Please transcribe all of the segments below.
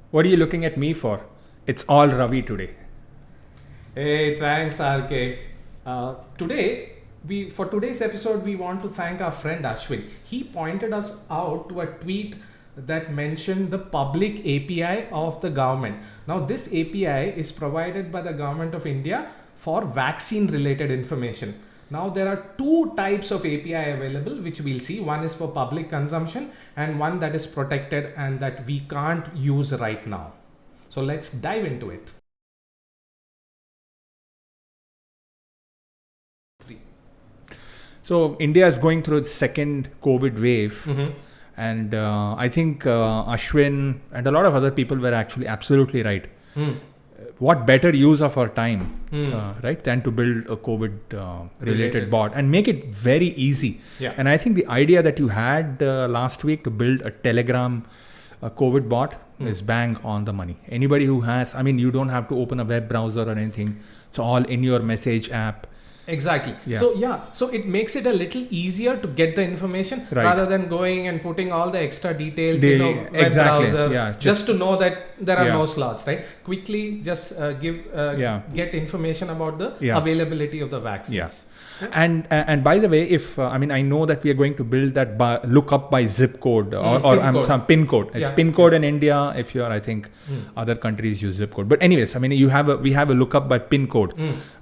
What are you looking at me for? It's all Ravi today. Hey, thanks, RK. Today, for today's episode, we want to thank our friend Ashwin. He pointed us out to a tweet that mentioned the public API of the government. Now, this API is provided by the government of India for vaccine-related information. Now, there are two types of API available, which we'll see. One is for public consumption and one that is protected and that we can't use right now. So let's dive into it. So India is going through its second COVID wave. Mm-hmm. And I think Ashwin and a lot of other people were actually absolutely right. What better use of our time, right, than to build a COVID related bot and make it very easy. Yeah. And I think the idea that you had last week to build a Telegram COVID bot is bang on the money. Anybody who has, I mean, you don't have to open a web browser or anything. It's all in your message app. Exactly. Yeah. So it makes it a little easier to get the information Right. rather than going and putting all the extra details They- in a web exactly, browser yeah, just to know that there are Yeah. no slots, right? Quickly just get information about the Yeah. availability of the vaccines. Yeah. And by the way, if I mean, I know that we are going to build that look up by zip code or PIN code. some pin code. It's Yeah. pin code in India. If you're, I think, other countries use zip code. But anyways, I mean, we have a look up by pin code.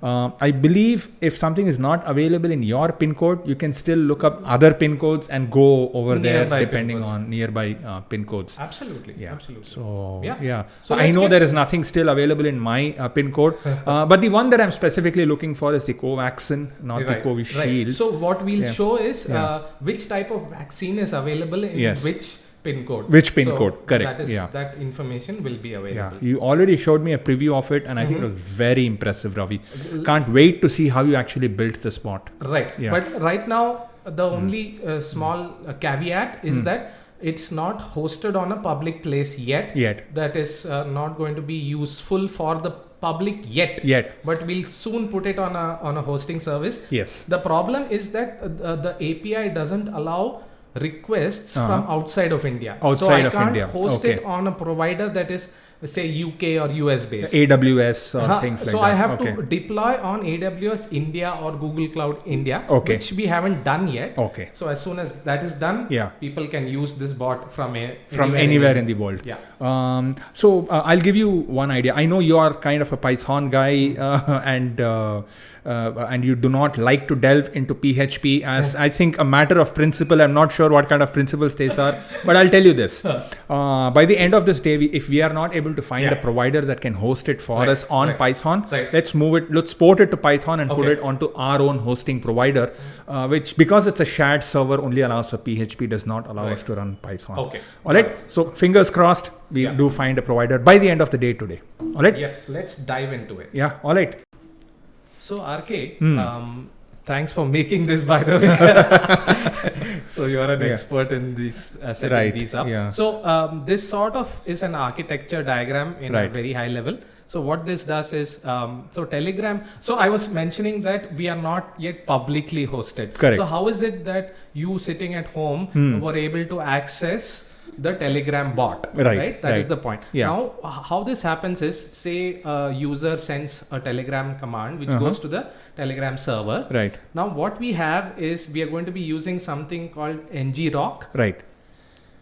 I believe if something is not available in your pin code, you can still look up other pin codes and go over there Nearby pin depending codes. on nearby pin codes. Absolutely. Yeah. Absolutely. So Yeah. So I let's know get there is nothing still available in my pin code, but the one that I'm specifically looking for is the Covaxin, not the Covishield. Right. So what we'll Yeah. show is Yeah. Which type of vaccine is available in Yes. which pin code. Which pin So code, correct, That is yeah. that information will be Yeah, available. you already showed me a preview of it, and I think it was very impressive, Ravi. Can't wait to see how you actually built this bot. Right. Yeah. But right now, the only small caveat is that it's not hosted on a public place yet. That is not going to be useful for the public yet. But we'll soon put it on a hosting service. Yes. The problem is that the API doesn't allow requests from outside of India. So Outside I of can't India. host Okay. it on a provider that is, say, UK or US based. AWS or things like So that. I have Okay. to deploy on AWS India or Google Cloud India, Okay. which we haven't done yet. Okay. So as soon as that is done, Yeah. people can use this bot from anywhere in the world. Yeah. So I'll give you one idea. I know you are kind of a Python guy, and you do not like to delve into PHP as I think a matter of principle. I'm not sure what kind of principles these are, but I'll tell you this. By the end of this day, if we are not able to find a provider that can host it for us on Python, let's port it to Python and put it onto our own hosting provider, which, because it's a shared server, only allows for PHP, does not allow us to run Python. Okay. All right. So fingers crossed, we do find a provider by the end of the day today. All right. Yeah. Let's dive into it. Yeah. All right. So RK, thanks for making this, by the way. So you're an expert in this, setting these up. Yeah. So this sort of is an architecture diagram in a very high level. So what this does is, so Telegram, so I was mentioning that we are not yet publicly hosted. Correct. So how is it that you sitting at home were able to access the Telegram bot? Right. That is the point. Yeah. Now, how this happens is, say a user sends a Telegram command which goes to the Telegram server. Right. Now, what we have is we are going to be using something called ngrok. Right.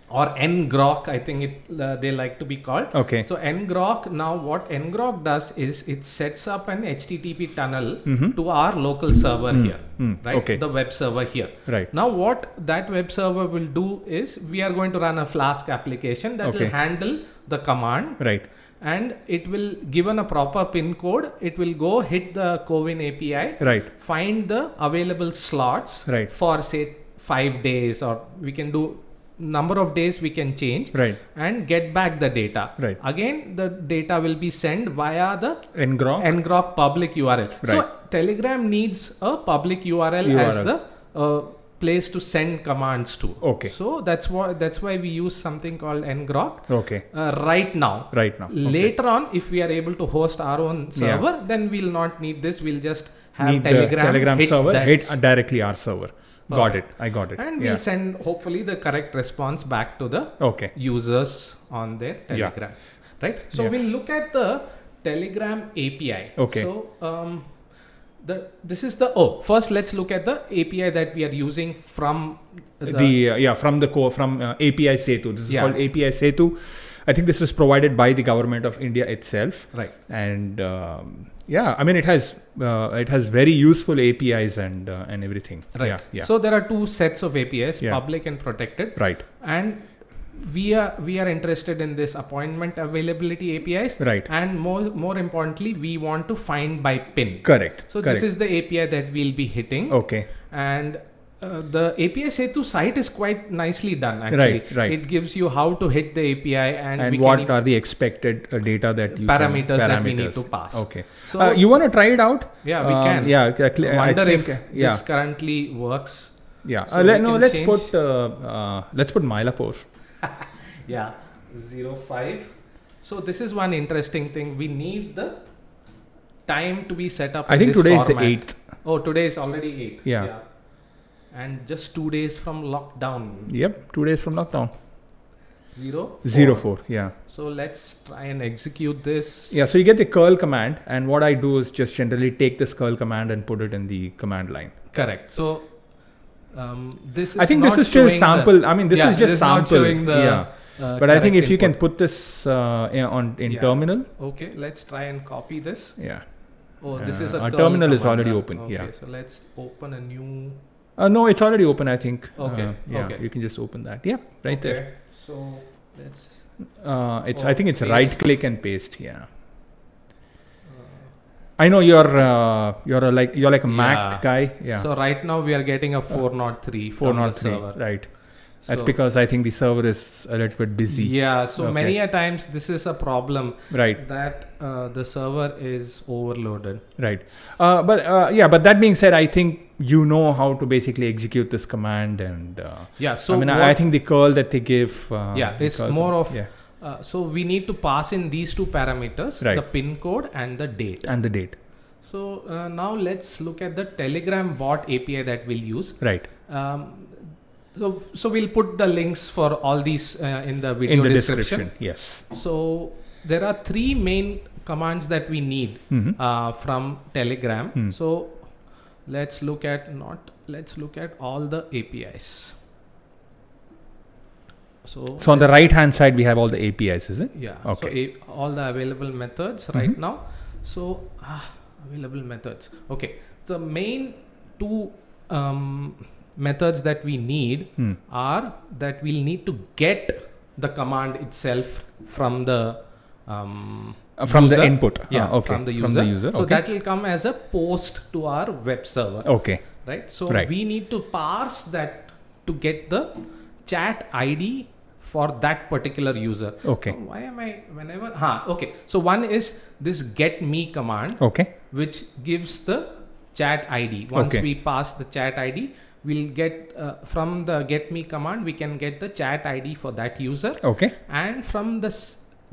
Or ngrok, I think they like to be called. Okay. So ngrok, now what ngrok does is it sets up an HTTP tunnel to our local server here, right? Okay. The web server here. Right. Now what that web server will do is we are going to run a Flask application that will handle the command. Right. And it will, given a proper pin code, it will go hit the Cowin API, Right. find the available slots Right. for, say, 5 days, or we can do number of days we can change, Right. and get back the data. Right. Again, the data will be sent via the ngrok public URL. So Telegram needs a public URL as the place to send commands to. Okay. So that's why we use something called ngrok. Okay. Right now. Right now. Later on, if we are able to host our own server, then we'll not need this. We'll just have need Telegram, the Telegram hit server that hit directly our server. Got it. Perfect. I got it. and yeah. we'll send hopefully the correct response back to the Okay. users on their Yeah. Telegram. Right? So Yeah. we'll look at the Telegram API. Okay. So first let's look at the API that we are using from From the core from API Setu. This is Yeah. called API Setu. I think this is provided by the government of India itself. right. And I mean it has very useful APIs and everything. Right. Yeah. Yeah. So there are two sets of APIs, Yeah. public and protected. right. And we are interested in this appointment availability APIs. Right. And more importantly, we want to find by pin. Correct. So Correct. this is the API that we'll be hitting. Okay. And the API Setu site is quite nicely done actually. Right. It gives you how to hit the API and we what can are the expected data that you parameters can, that we need to pass. Okay. So You want to try it out? yeah, we can. Yeah. I I wonder think, if yeah. this currently works. Yeah. So we can Let's change- put Mylapore. Yeah, 05. So this is one interesting thing. We need the time to be set up. I in think this today format. is the 8th. Oh, today is already 8. Yeah. And just 2 days from lockdown. Yep. 2 days from lockdown. 04. Yeah. So let's try and execute this. Yeah. So you get the curl command, and what I do is just generally take this curl command and put it in the command line. Correct. So this is I think not this is still showing sample. This Yeah, is just this is not sample. showing the, Yeah. But I think correct if you can input. put this in Yeah. terminal. Okay, let's try and copy this. Yeah. Oh, this is a our curl terminal is command, already huh? open, Okay, yeah. so let's open a new. No, it's already open. I think. Okay, Yeah. okay. You can just open that. Yeah. Right there. Okay, so let's. It's. Oh, I think it's paste. right click and paste. Yeah. I know you're like a Yeah. Mac guy. Yeah. So right now we are getting a 403 from the 403. server. Right. That's So- because I think the server is a little bit busy. Yeah. So Okay. many a times this is a problem Right. that the server is overloaded. Right. But that being said, I think you know how to basically execute this command, and Yeah. So I mean, I what- think the curl that they give. Yeah, the it's curl more command- of- yeah, so we need to pass in these two parameters, Right. the pin code and the date. and the date. So now let's look at the Telegram bot API that we'll use. Right. So we'll put the links for all these in the video In the description. description. Yes. So there are three main commands that we need Mhm. from Telegram. Hmm. So let's look at all the APIs. So So on the let's- right hand side, we have all the APIs, is it? Yeah. Okay. So all the available methods right Mhm. now. So available methods. Okay. The main two methods that we need Hmm. are that we'll need to get the command itself from the From user. the input. Yeah, Okay. from the user. So okay. that will come as a post to our web server, Okay. right? So Right. we need to parse that to get the chat ID for that particular user. Okay. Why am I whenever? Okay. So one is this get me command, Okay. which gives the chat ID. Once Okay. we pass the chat ID, we'll get from the get me command, we can get the chat ID for that user, Okay. and from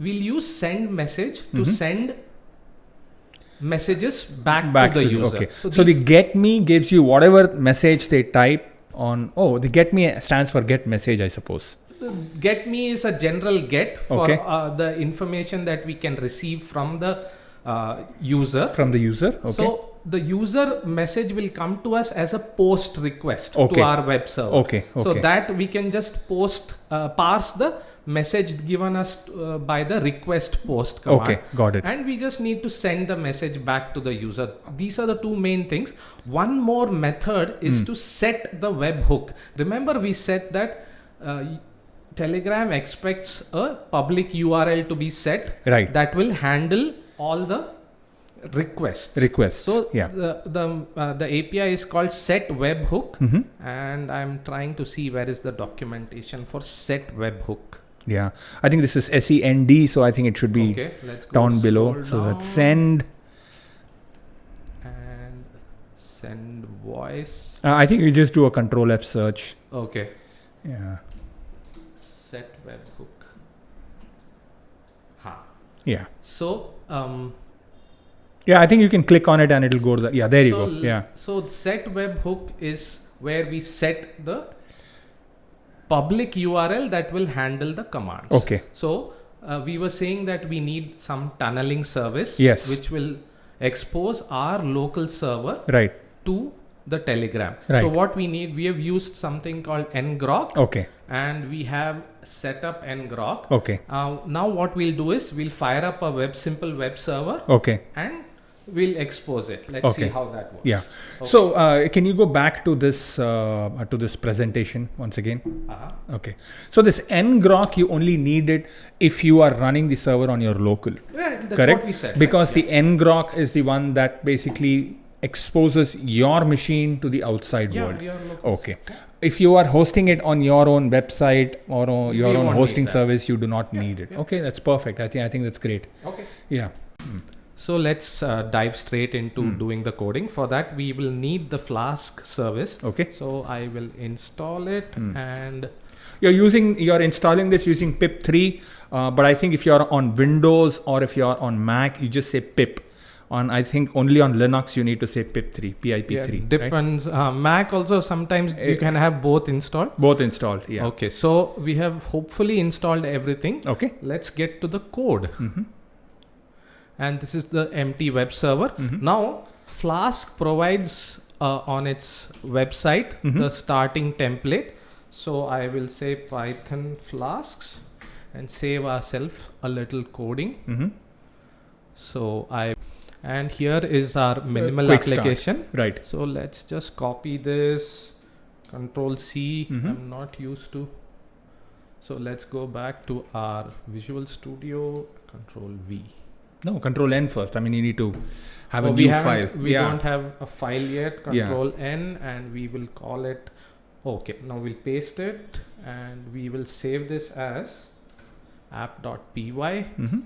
we'll use send message to Mhm. send messages back to the user. Okay. So these- the get me gives you whatever message they type on. Oh, the get me stands for get message, I suppose. Get me is a general get for Okay. the information that we can receive from the user. From the user. Okay. So the user message will come to us as a post request Okay. to our web server. Okay. So Okay. that we can just parse the message given us by the request post command. Okay. Got it. And we just need to send the message back to the user. These are the two main things. One more method is to set the webhook. Remember we said that Telegram expects a public URL to be set Right. that will handle all the requests. Requests. So yeah. the API is called set webhook, Mhm. and I'm trying to see where is the documentation for set webhook. Yeah. I think this is SEND, so I think it should be Okay, let's go down below. scroll So that's down send. and send voice. I think you just do a control F search. Okay, Yeah. set webhook. Yeah. So Yeah, I think you can click on it and it'll go to the, yeah, there you go. Yeah. So set webhook is where we set the public URL that will handle the commands. Okay. So we were saying that we need some tunneling service, Yes. which will expose our local server Right. to the Telegram. Right. So what we need, we have used something called ngrok, Okay. and we have set up ngrok. Okay. Now what we'll do is we'll fire up a simple web server Okay. and we'll expose it. Let's see Okay. how that works. Yeah. Okay. So can you go back to this presentation once again? Uh-huh. Okay. So this ngrok, you only need it if you are running the server on your local. Yeah, that's Correct? what we said. Because right? the ngrok is the one that basically exposes your machine to the outside Yeah, world. we are local. Okay. If you are hosting it on your own website or your We own won't hosting need that. service, you do not need it. yeah. Okay, that's perfect. I think that's great. Okay. Yeah. So let's dive straight into doing the coding. For that, we will need the Flask service. Okay. So I will install it and You're installing this using pip3, but I think if you're on Windows or if you're on Mac, you just say pip. I think only on Linux you need to say pip3, pip3. Right? depends. Mac also sometimes you can have both installed. Both installed. Yeah. Okay, so we have hopefully installed everything. Okay. Let's get to the code. Mm-hmm. And this is the empty web server. Mm-hmm. Now Flask provides on its website the starting template. So I will say Python flasks and save ourselves a little coding. Mm-hmm. And here is our minimal quick start. application. Right. So let's just copy this, Control C. I'm not used to. So let's go back to our Visual Studio, Control V. No, Control N first. I mean, you need to have a we new haven't- file. We Yeah. don't have a file yet. Yeah. Control N, and we will call it. Okay, now we'll paste it and we will save this as app.py. Mhm.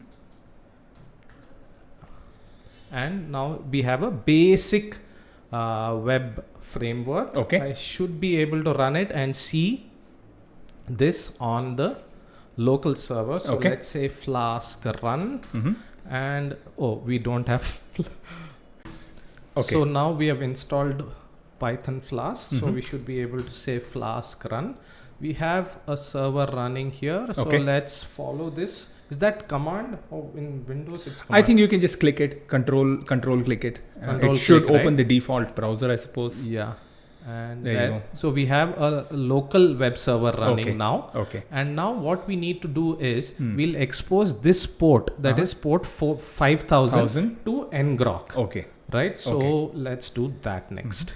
And now we have a basic web framework. Okay. I should be able to run it and see this on the local server. So Okay. let's say Flask run, Mhm. and we don't have. Okay. So now we have installed Python Flask, so Mhm. we should be able to say Flask run. We have a server running here, so Okay. let's follow this. Is that command? Oh, in Windows it's I command. think you can just click it, control click it. Control It should click, open right? the default browser, I suppose. Yeah. And There you go. so we have a local web server running Okay. now. Okay. And now what we need to do is we'll expose this port, that is port 5000 1000. to ngrok. Okay. Right? So Okay. let's do that next.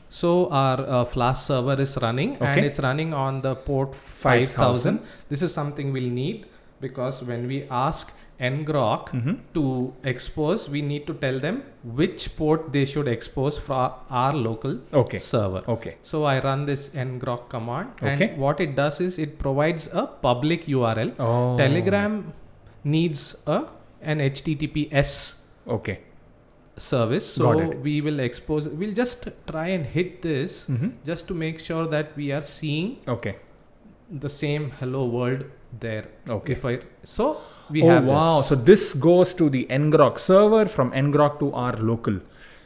So our Flask server is running and Okay. it's running on the port 5000. This is something we'll need because when we ask ngrok to expose, we need to tell them which port they should expose for our local Okay. server. Okay. So I run this ngrok command, Okay. and what it does is it provides a public URL. Oh. Telegram needs an HTTPS Okay. service, Got so it. we will expose. We'll just try and hit this just to make sure that we are seeing Okay. the same hello world there. Okay. So we Oh have wow! this. So this goes to the ngrok server, from ngrok to our local.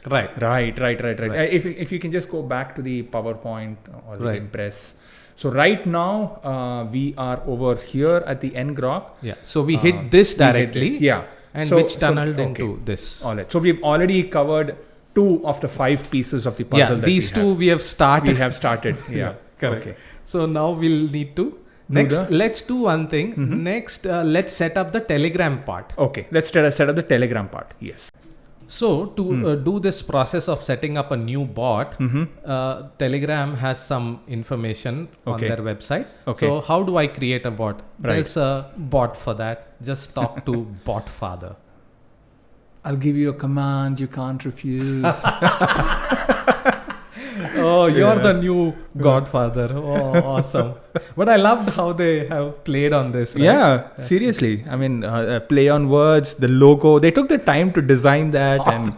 Right. Right. Right. If you can just go back to the PowerPoint or the Right. Impress. So right now we are over here at the ngrok. Yeah. So we hit this We hit directly. this, yeah. And So- which so- tunneled okay. into this. All right. So we've already covered 2 of the 5 pieces of the puzzle. Yeah. that These we two have. we have started. we have started. Yeah. Correct. Okay. So now we'll need to. Do Next, the- let's do one thing. Next, let's set up the Telegram part. Okay. Let's set up the Telegram part. Yes. So to do this process of setting up a new bot, Telegram has some information on Okay. their website. Okay. So how do I create a bot? Right. There's a bot for that. Just talk to Botfather. I'll give you a command you can't refuse. Oh, you're the new Godfather. Oh, awesome. But I loved how they have played on this. Right? Yeah, seriously. I mean, play on words, the logo. They took the time to design that, and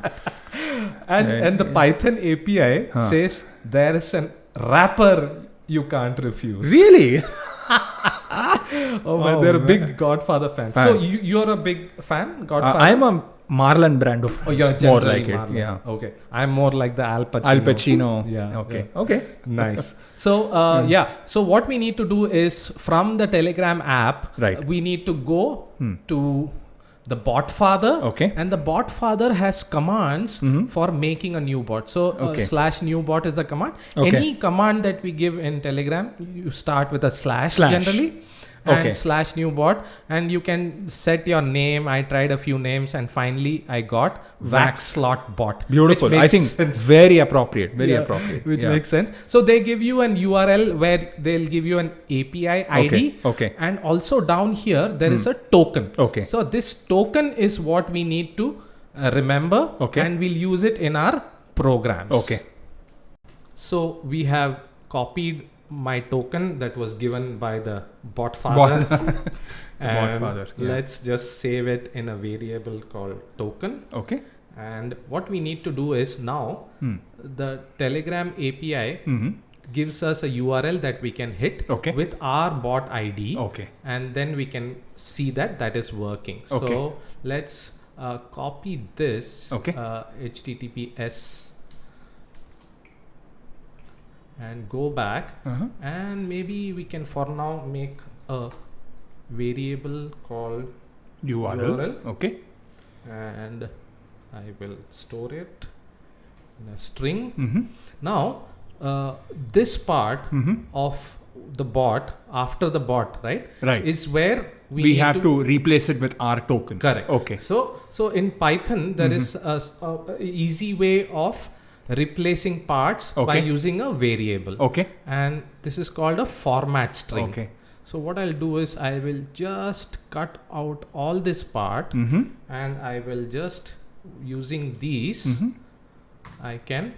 And the Python API says there is an wrapper you can't refuse. really, Oh man, they're a big Godfather fans. So Fans. you're a big fan, Godfather. I'm a Marlon Brando. Oh, you're more generally like it. Marlon. Yeah. Okay. I'm more like the Al Pacino. Al Pacino. Yeah. Okay. yeah. Okay. Nice. So yeah. So what we need to do is from the Telegram app, Right. we need to go to the bot father. Okay. And the bot father has commands for making a new bot. So Okay. slash new bot is the command. Okay. Any command that we give in Telegram, you start with a slash. generally. Okay. And slash new bot, and you can set your name. I tried a few names, and finally I got Wax Slot Bot. Beautiful. which I makes think sense. very appropriate. Very Yeah, appropriate. Which Yeah. makes sense. So they give you an URL where they'll give you an API ID. Okay. And also down here there is a token. Okay. So this token is what we need to remember. Okay. And we'll use it in our programs. Okay. So we have copied my token that was given by the bot father. And father, yeah. let's just save it in a variable called token. Okay. And what we need to do is now the Telegram API gives us a URL that we can hit Okay. with our bot ID. Okay. And then we can see that is working. Okay. So let's copy this Okay. HTTPS and go back, and maybe we can for now make a variable called URL. Okay. and I will store it in a string. Now this part of the bot, after the bot, right, is where we We need have to replace it with our token. correct. Okay. So in Python there is a easy way of replacing parts by Okay. using a variable. Okay. And this is called a format string. Okay. So what I'll do is I will just cut out all this part and I will just using these I can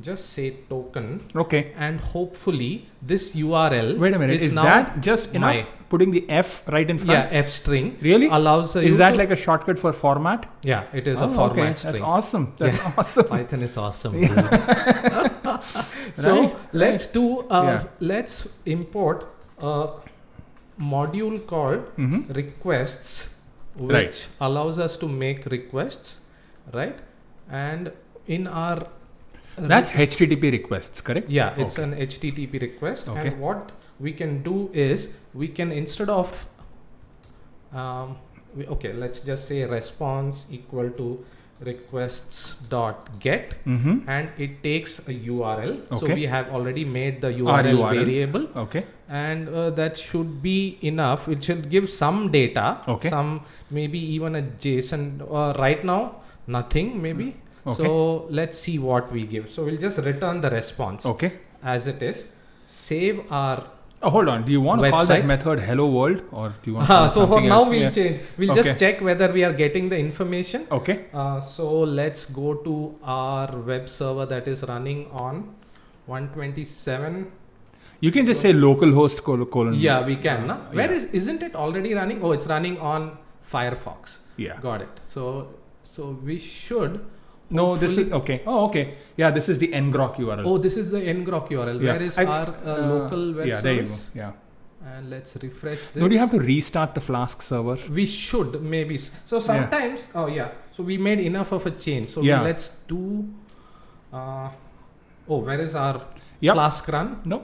just say token, Okay. and hopefully this URL Wait a minute. Is now that just enough? my- Putting the F right in front? yeah, F string Really? allows you Is that to- like a shortcut for format? yeah, it is a Oh, format okay. string. That's awesome. That's awesome. Python is awesome. Dude. So Right, let's do Yeah. let's import a module called requests, which Right. allows us to make requests, right? And in our That's HTTP requests, correct? yeah, it's Okay. an HTTP request. Okay. And what we can do is we can, instead of okay, let's just say response equal to requests dot get, and it takes a URL. So Okay. we have already made the Our URL, URL. variable, Okay. and that should be enough. It should give some data, Okay. some maybe even a JSON. Right now, nothing maybe. Okay. So let's see what we give. So we'll just return the response Okay. as it is. Save our Oh, hold on. Do you want to call that Website? method hello world, or do you want to call it so for something now else? we'll Yeah. change. We'll Okay. just check whether we are getting the information. Okay. So let's go to our web server that is running on 127. You can just say localhost colon. Yeah, we can. Na? Where yeah. isn't it already running? Oh, it's running on Firefox. Yeah. Got it. So we should. No, this is hopefully- okay. Oh, okay. Yeah, this is the ngrok URL. Oh, this is the ngrok URL. Yeah. Where is I- our local web yeah, there you service? go. Yeah. And let's refresh this. No, do you have to restart the Flask server? We should maybe. So sometimes. Oh yeah. So we made enough of a change. So Yeah. let's do. Where is our Yep. Flask run? No,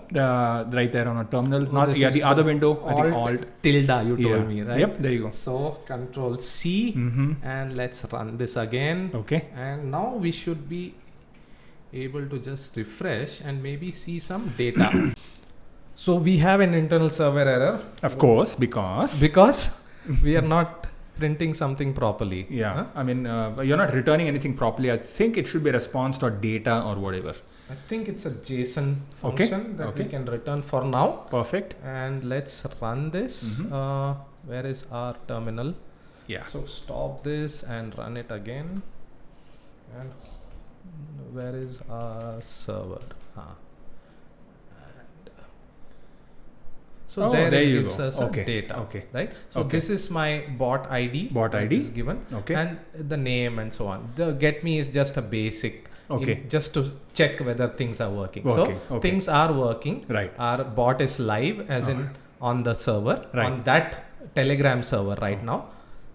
right there on a terminal. Oh, Not this yeah, is the other window. I think Alt Alt. tilde. You told Yeah. me, right? Yep. There you go. So Control C and let's run this again. Okay. And now we should be able to just refresh and maybe see some data. So we have an internal server error Of course, because we are not printing something properly. yeah, Huh? I mean you're not returning anything properly. I think it should be response or data or whatever. I think it's a JSON Okay, function that okay. we can return for now. Perfect. And let's run this. Where is our terminal? Yeah. So stop this and run it again. And where is our server? And so Oh, there there it you gives go. us Okay, a data. okay. Right. So Okay. this is my bot ID. Bot that ID. is given. Okay. And the name and so on. The get me is just a basic. Okay. Just to check whether things are working. Working, So okay. things are working. Right. Our bot is live, as in on the server, Right. on that Telegram server right now.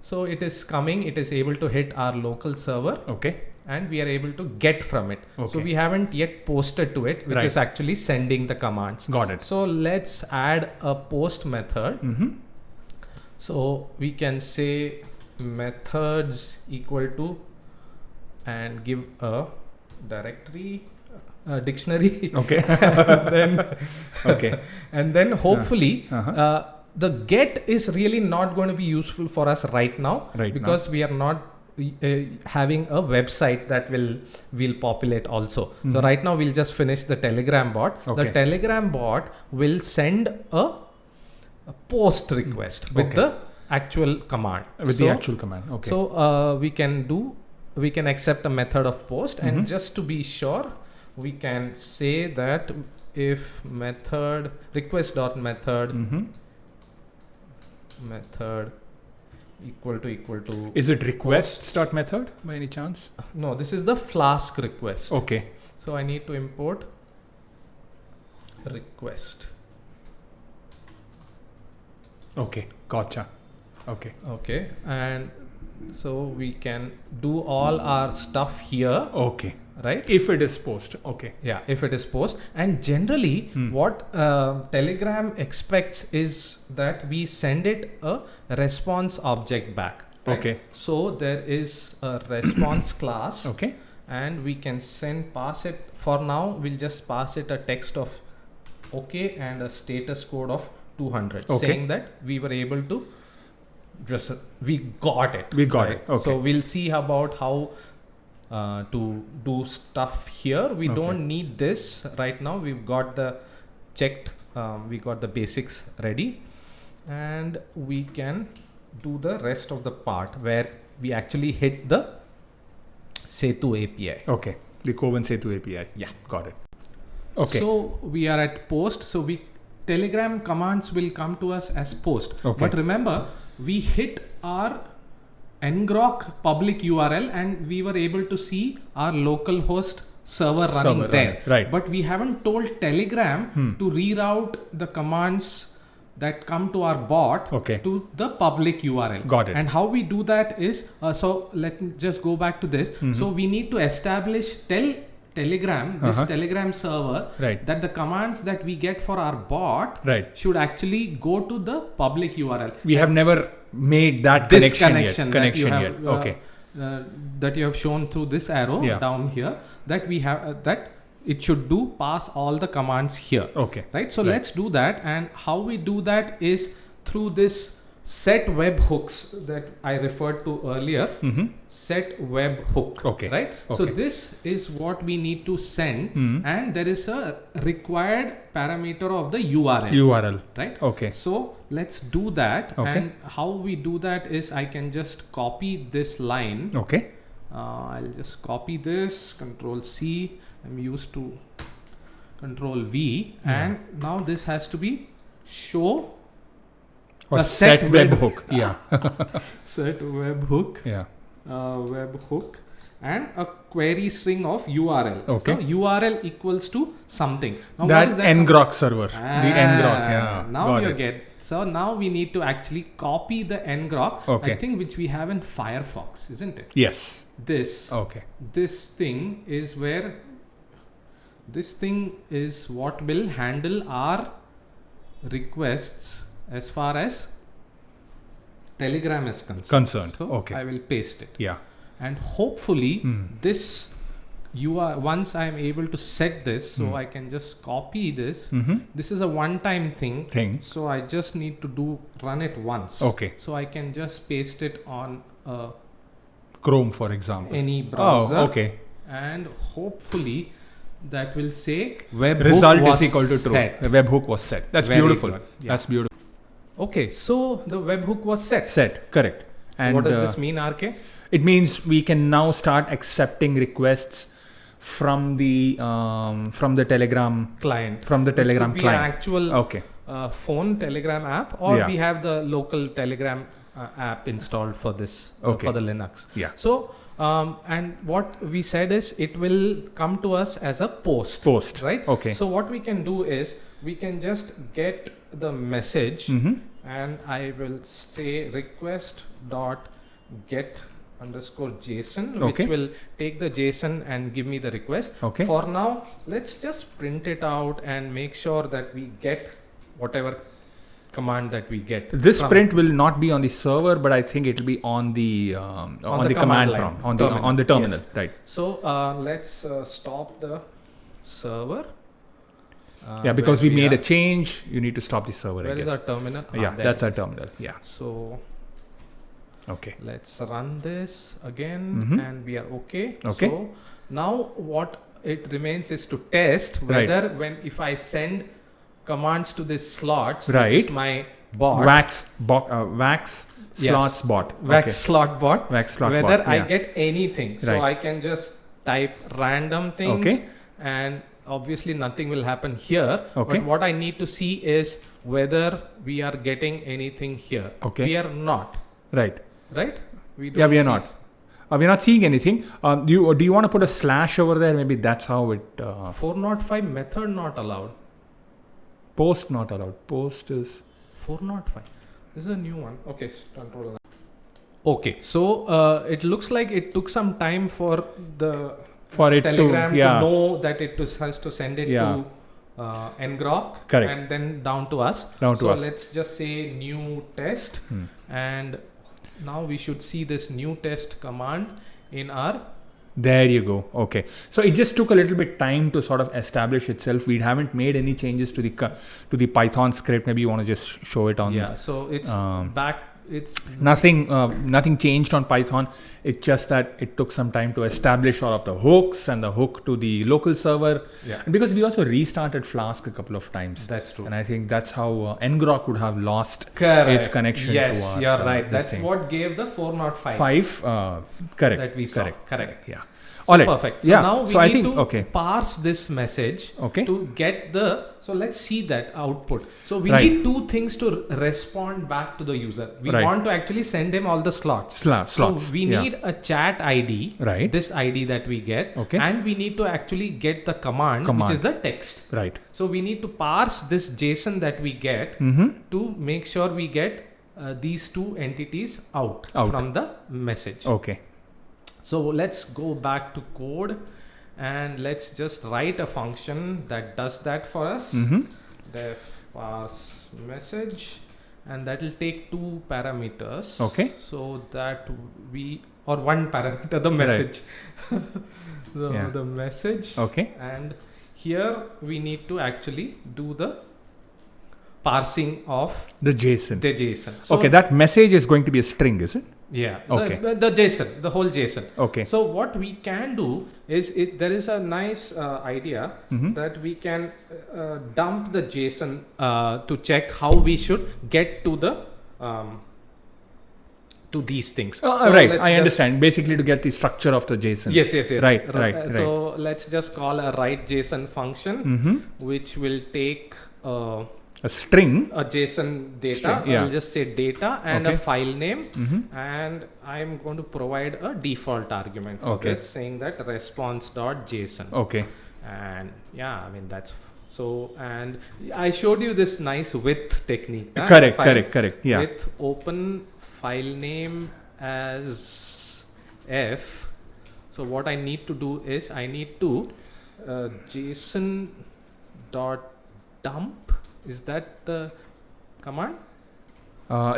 So it is coming, it is able to hit our local server Okay. and we are able to get from it. So Okay. we haven't yet posted to it, which Right. is actually sending the commands. Got it. So let's add a post method. Mm-hmm. So we can say methods equal to and give a directory, dictionary. Okay. then Okay. and then hopefully Uh-huh. the get is really not going to be useful for us right now, Right now. because we are not having a website that will populate also. So right now we'll just finish the Telegram bot. Okay. The Telegram bot will send a post request with Okay. the actual command. With the actual command. Okay. So we can accept a method of post, and Mhm. just to be sure, we can say that if method request.method Mm-hmm. method equal to Is it requests dot method by any chance? no, this is the Flask request. Okay. So I need to import request. Okay. Gotcha. Okay. Okay, and so we can do all our stuff here, Okay. right? If it is post. Okay. Yeah, if it is post. And generally what Telegram expects is that we send it a response object back, right? Okay. So there is a response class, Okay. and we can pass it. For now we'll just pass it a text of okay and a status code of 200, Okay. saying that we were able to just we got it. We got it. Okay. So we'll see about how to do stuff here. We Okay. don't need this right now. We've got the checked. We got the basics ready, and we can do the rest of the part where we actually hit the Setu API. Okay. The Kovan Setu API. Yeah. Got it. Okay. So we are at post. So Telegram commands will come to us as post. Okay. But remember, we hit our ngrok public URL and we were able to see our localhost server running Server there. running, right. But we haven't told Telegram to reroute the commands that come to our bot Okay. to the public URL. Got it. And how we do that is, so let me just go back to this. So we need to establish Telegram, this Uh-huh. Telegram server, Right. that the commands that we get for our bot Right. should actually go to the public URL. We have never made that This connection connection yet. that you have, Okay. That you have shown through this arrow Yeah. down here, that we have that it should do pass all the commands here. Okay. Right. So Right. let's do that, and how we do that is through this set webhooks that I referred to earlier. Mm-hmm. Set webhook. Okay. Right. So Okay. this is what we need to send, and there is a required parameter of the URL. URL. Right. Okay. So let's do that. Okay. And how we do that is I can just copy this line. Okay. I'll just copy this, Control C. I'm used to Control V. And now this has to be show Or a set set webhook. Yeah. set webhook, Yeah. webhook, and a query string of URL. Okay. So URL equals to something. Now That what is that ngrok server. The ngrok. Ah, Yeah. Now Got you it. get. So now we need to actually copy the ngrok. Okay. I think which we have in Firefox, isn't it? Yes. This. Okay. This thing is where. This thing is what will handle our requests as far as Telegram is concerned. So Okay. I will paste it, Yeah. and hopefully this. Once I am able to set this, so I can just copy this. Mm-hmm. This is a one-time thing. So I just need to run it once. Okay. So I can just paste it on Chrome, for example. any browser. Oh, okay. And hopefully that will say webhook Result was is equal to true. set. The webhook was set. That's Very beautiful. good. Yeah. That's beautiful. Okay, so the webhook was set. Set. Correct. And What does this mean, RK? It means we can now start accepting requests from the Telegram Client. from the Telegram Which could be an client. actual Okay. phone Telegram app, or Yeah. we have the local Telegram app installed for this Okay. for the Linux. Yeah. So and what we said is it will come to us as a post. Right. Okay. So what we can do is we can just get the message Mm-hmm. and I will say request dot get underscore JSON, Okay. which will take the JSON and give me the request. Okay. For now, let's just print it out and make sure that we get whatever command that we get. This from- print will not be on the server, but I think it will be on the on the command line, prompt, terminal. on the terminal, Yes. right? So let's stop the server. Yeah, because we where made are. a change. You need to stop the server. Where I is guess. our terminal? Yeah, there that's it our is. terminal. Yeah. So Okay. let's run this again, Mhm. and we are okay. Okay. So now what it remains is to test Right. whether if I send commands to this slots, Right. which is my bot, Wax Yes. slots bot. Wax Okay. slot bot, Wax slot whether bot. I Yeah. get anything. So Right. I can just type random things, Okay. and obviously nothing will happen here. Okay. But what I need to see is whether we are getting anything here. Okay. We are not, Right. right? We Yeah, we are see- not. We're not seeing anything. Do you want to put a slash over there? Maybe that's how it. 405 method not allowed. Post not allowed. Post is. 405. This is a new one. Okay, control. Okay, so it looks like it took some time for the For it Telegram to, yeah. know that it has to send it Yeah. to ngrok, Correct. and then down to us. Down to so us. let's just say new test, and now we should see this new test command in our. There you go. Okay. So it just took a little bit time to sort of establish itself. We haven't made any changes to the Python script. Maybe you want to just show it on. Yeah, so it's back. It's Nothing changed on Python. It's just that it took some time to establish all of the hooks and the hook to the local server. Yeah. And because we also restarted Flask a couple of times. That's true. And I think that's how ngrok would have lost Correct. its connection. Yes, to our, you're right. this That's thing. what gave the 405 5. Correct. that we saw. Correct. Yeah. So All right. perfect. So Yeah. now we So I need think to okay. parse this message Okay. to get the. So let's see that output. So we Right. need two things to respond back to the user. We Right. want to actually send him all the slots. Slots. So we yeah. need a chat ID, Right. this ID that we get, Okay. and we need to actually get the command, Command. which is the text. Right. So we need to parse this JSON that we get Mm-hmm. to make sure we get these two entities out from the message. Okay. So let's go back to code, and let's just write a function that does that for us. Mm-hmm. Def parse message, and that will take two parameters. Okay. So that or one parameter, the message. Yeah. The message. Okay. And here we need to actually do the parsing of The JSON. the JSON. So Okay. That message is going to be a string, is it? Yeah. Okay. The JSON, the whole JSON. Okay. So what we can do is there is a nice idea Mhm. that we can dump the JSON to check how we should get to the to these things. So Right. let's I just- understand. Basically, to get the structure of the JSON. Yes. Right, right, So let's just call a write JSON function, Mm-hmm. which will take A string. a JSON data. String, yeah. I'll just say data and Okay. a file name. Mm-hmm. And I'm going to provide a default argument for Okay. this, saying that response.json. Okay. And yeah, I mean that's so. And I showed you this nice width technique. huh? Correct. File Correct. Yeah. With open file name as f. So what I need to do is I need to JSON dot dump. Is that the command?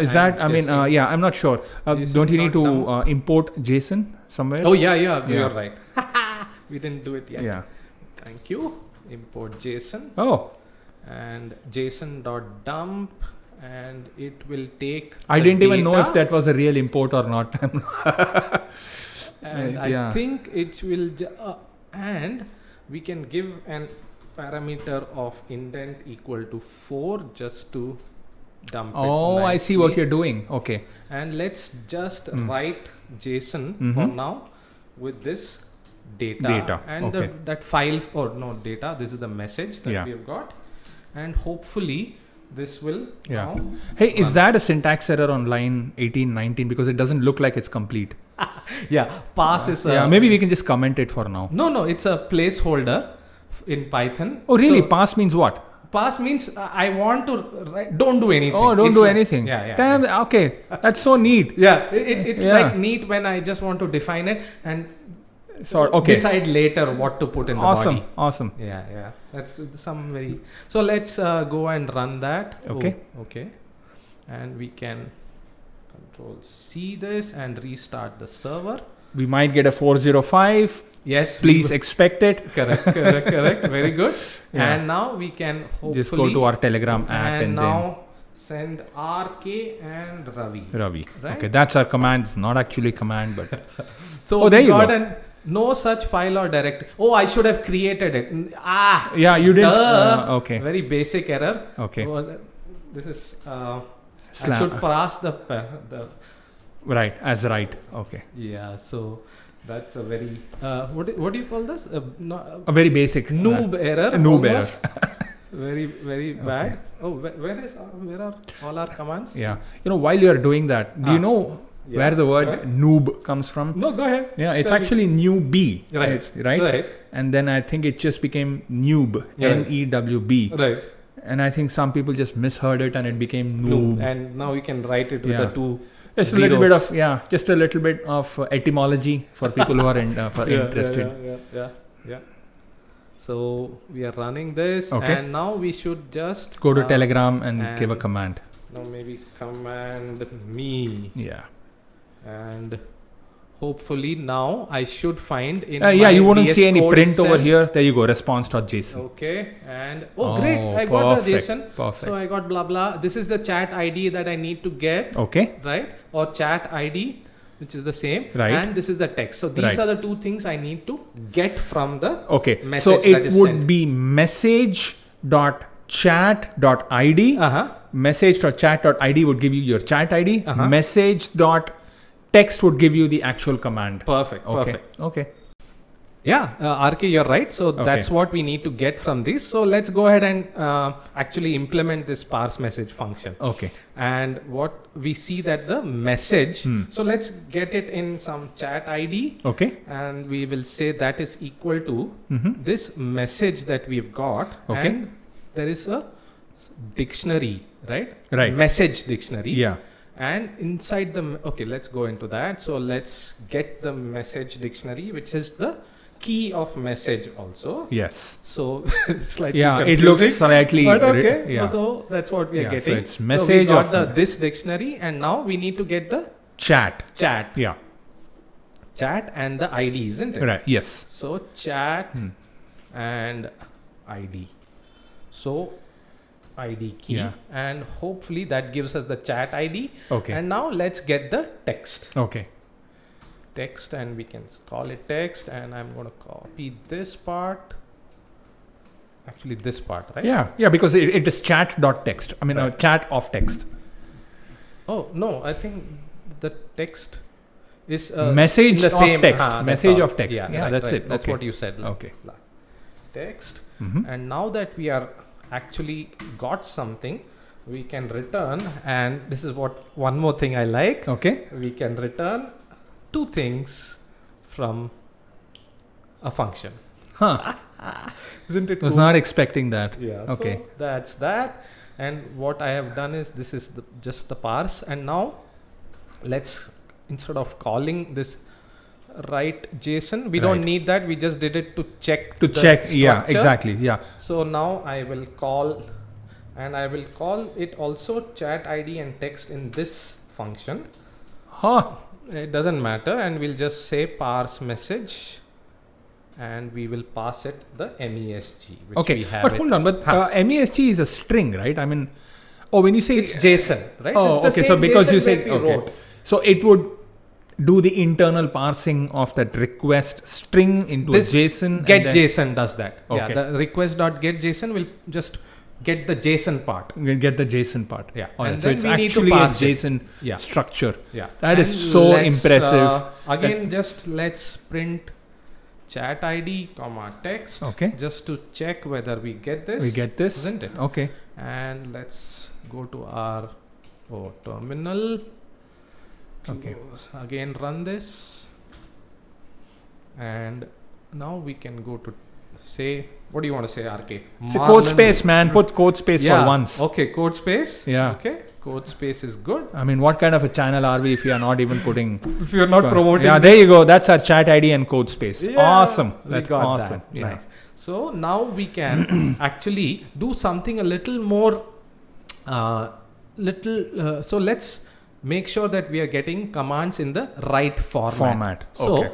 Is I'm that? I mean, guessing. yeah. I'm not sure. JSON Don't you need to dot import JSON somewhere? Oh yeah, you're Yeah. right. We didn't do it yet. Yeah. Thank you. Import JSON Oh, and JSON.dump, and it will take. I the didn't even know if data, that was a real import or not. And yeah. I think it will. And we can give an parameter of indent equal to 4 just to dump it. Oh, I see what nicely. you're doing. Okay. And let's just write JSON for Mhm. now with this data, Data, and okay. that file, or no data, this is the message that Yeah. we've got, and hopefully this will Yeah. now Hey, is run. that a syntax error on line 18, 19? Because it doesn't look like it's complete. pass is a, Yeah, maybe we can just comment it for now. no, it's a placeholder in Python. Oh, really? So Pass means what? Pass means I want to write, don't do anything. Oh, don't It's do like- anything. Yeah, yeah. Damn, okay. That's so neat. Yeah, it's Yeah. like neat when I just want to define it and Okay. decide later what to put in the Awesome. body. Awesome. Yeah. That's some very. So let's go and run that. Okay. Oh, okay. And we can Control C this and restart the server. We might get a 405. Yes, Please expect it. correct. Very good. Yeah. And now we can hopefully Just go to our Telegram app and now send RK and Ravi. then Ravi. Right? Okay, that's our command. It's not actually command, but So Oh, there we you got go. no such file or directory. Oh, I should have created it. yeah, you didn't. Duh. Okay. Very basic error. Okay. Oh, this is. I Slam. should pass the. Right. As right. Okay. Yeah. So that's a very. What do you call this? A very basic Noob error. noob almost. Very bad. Oh, where are all our commands? Yeah. You know, while you are doing that, do you know Yeah. where the word Right. noob comes from? No, go ahead. Yeah, it's Tell me. actually newbie. Right. Right. And then I think it just became noob. Yeah. N-E-W-B. Right. And I think some people just misheard it and it became noob. And now we can write it with Yeah. the two. Just a little bit zeros. of just a little bit of etymology for people who are interested. Yeah. So we are running this, Okay. and now we should just Go to Telegram and give a and- command. Now maybe command me, Yeah. and hopefully now I should find in Yeah, my you wouldn't VS see any Code print itself. over here. There you go, response.json. Okay, and great, I got perfect, the JSON. Perfect. So I got blah blah. This is the chat ID that I need to get, Okay. right? Or chat ID, which is the same, Right. and this is the text. So these Right. are the two things I need to get from the Okay. message So that it is would sent. be message.chat.id. Message.chat.id would give you your chat ID. Uh-huh. Message.text would give you the actual command. Perfect. Okay. Perfect. Okay. Yeah, RK, you're right. So that's what we need to get from this. So let's go ahead and actually implement this parse message function. Okay. And what we see that the message. Hmm. So let's get it in some chat ID, Okay. and we will say that is equal to Mm-hmm. this message that we've got. Okay. And there is a dictionary, right? Right. Message dictionary. Yeah. And inside the let's go into that. So let's get the message dictionary, which is the key of message also. Yes. So it's slightly Yeah. It confusing, looks slightly. but okay. Yeah. So that's what we are Yeah, so getting. it's we message got of- this dictionary, and now we need to get the Chat. chat Yeah. and the ID, isn't it? Right. Yes. So chat Hmm. and ID. So ID key, Yeah. and hopefully that gives us the chat ID. Okay. And now let's get the text. Okay. Text, and we can call it text, and I'm going to copy this part, actually this part, right? Yeah. Because it is chat.text. I mean, Right. chat of text. Oh no, I think the text is Message in the of same text. that's Message all. of text. Yeah, right, that's right. it. That's Okay. what you said. Okay. Text. Mm-hmm. And now that we are actually got something, we can return, and this is what one more thing I like. Okay. We can return two things from a function. Huh. Isn't it Was cool? not expecting that. Yeah. Okay. So that's that. And what I have done is this is just the parse. And now let's, instead of calling this write JSON, we don't Right. need that. We just did it to check. To the check. Yeah. structure. Exactly. Yeah. So now I will call, and I will call it also chat ID and text in this function. Huh. It doesn't matter, and we'll just say parse message, and we will pass it the MESG, which Okay. we have. But it. hold on. But MESG is a string, right? I mean, when you say It's JSON, right? Oh, It's the okay. So same because you JSON say that we okay, wrote. so it would do the internal parsing of that request string into This a JSON. Get and then JSON does that. Okay. Yeah, the request.get JSON will just get the JSON part. we'll get the JSON part. Yeah. Alright, And so then it's we need to actually a parse it. JSON Yeah. structure. Yeah. That is And so let's, impressive. Again, just let's print chat ID, comma text. Okay. Just to check whether we get this. We get this. Isn't it? Okay. And let's go to our terminal. Okay. Again, run this. And now we can go to say, what do you want to say, RK? It's a code space, man. Put code space Yeah. for once. Okay, code space. Yeah. Okay, code space is good. I mean, what kind of a channel are we if we are not even putting? If you're not promoting. Yeah, there you go. That's our chat ID and code space. Yeah, Awesome. we That's got awesome. that. Yeah. Nice. So now we can actually do something a little more, so let's make sure that we are getting commands in the right format. So Okay.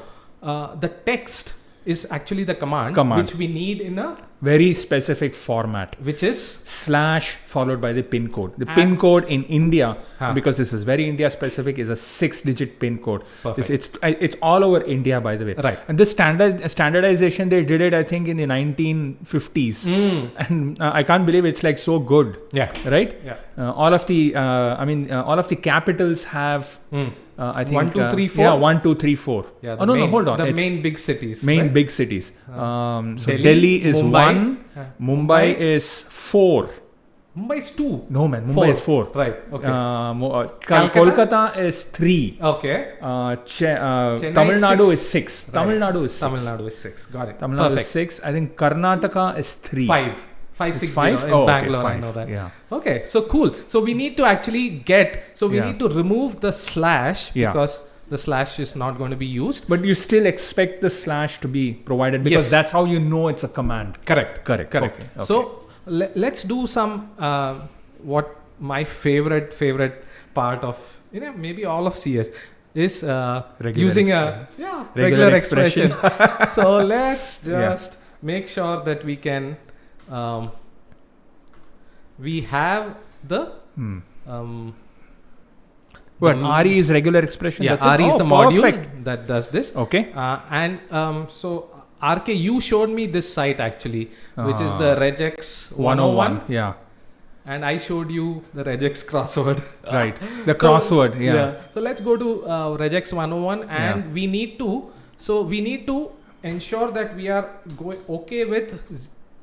the text is actually the command which we need in a, Very specific format. which is Slash followed by the pin code. The pin code in India, Huh. because this is very India specific, is a 6-digit pin code. Perfect. It's all over India, by the way. Right. And this standardization, they did it, I think, in the 1950s. And I can't believe it's like so good, Yeah. right? Yeah. All of the, all of the capitals have, I think, 1, 2, 3, 4? Yeah, 1, 2, 3, 4. Yeah. Oh, no, hold on. The It's main big cities. main right? big cities. So Delhi, Delhi is Mumbai. 1, Yeah. Mumbai is 4. Mumbai is 2. No, man, Mumbai is 4. Right. Okay. Calcutta? Kolkata is 3. Okay. Chennai Tamil Nadu 6. is 6. Right. Tamil Nadu is 6. Tamil Nadu is 6. Got it. Tamil Nadu Perfect. is 6. I think Karnataka is 3. 5. 5, It's 6, 5? 0 in Oh, okay, Bangalore. I 5. know that. Yeah. Okay. So cool. So we need to actually we Yeah. need to remove the slash Yeah. because the slash is not going to be used. But you still expect the slash to be provided because Yes. that's how you know it's a command. Correct. Correct. Okay. So let's do some what my favorite part of maybe all of CS is using expression. a regular expression. expression. So let's Yeah. just make sure that we can we have the What? the- RE is regular expression? yeah, That's it? RE is Oh, the module perfect. that does this. Okay. And so RK, you showed me this site actually, which is the regex 101. Yeah. And I showed you the regex crossword. Right. The crossword. Yeah. So let's go to regex 101 and we need to ensure that we are okay with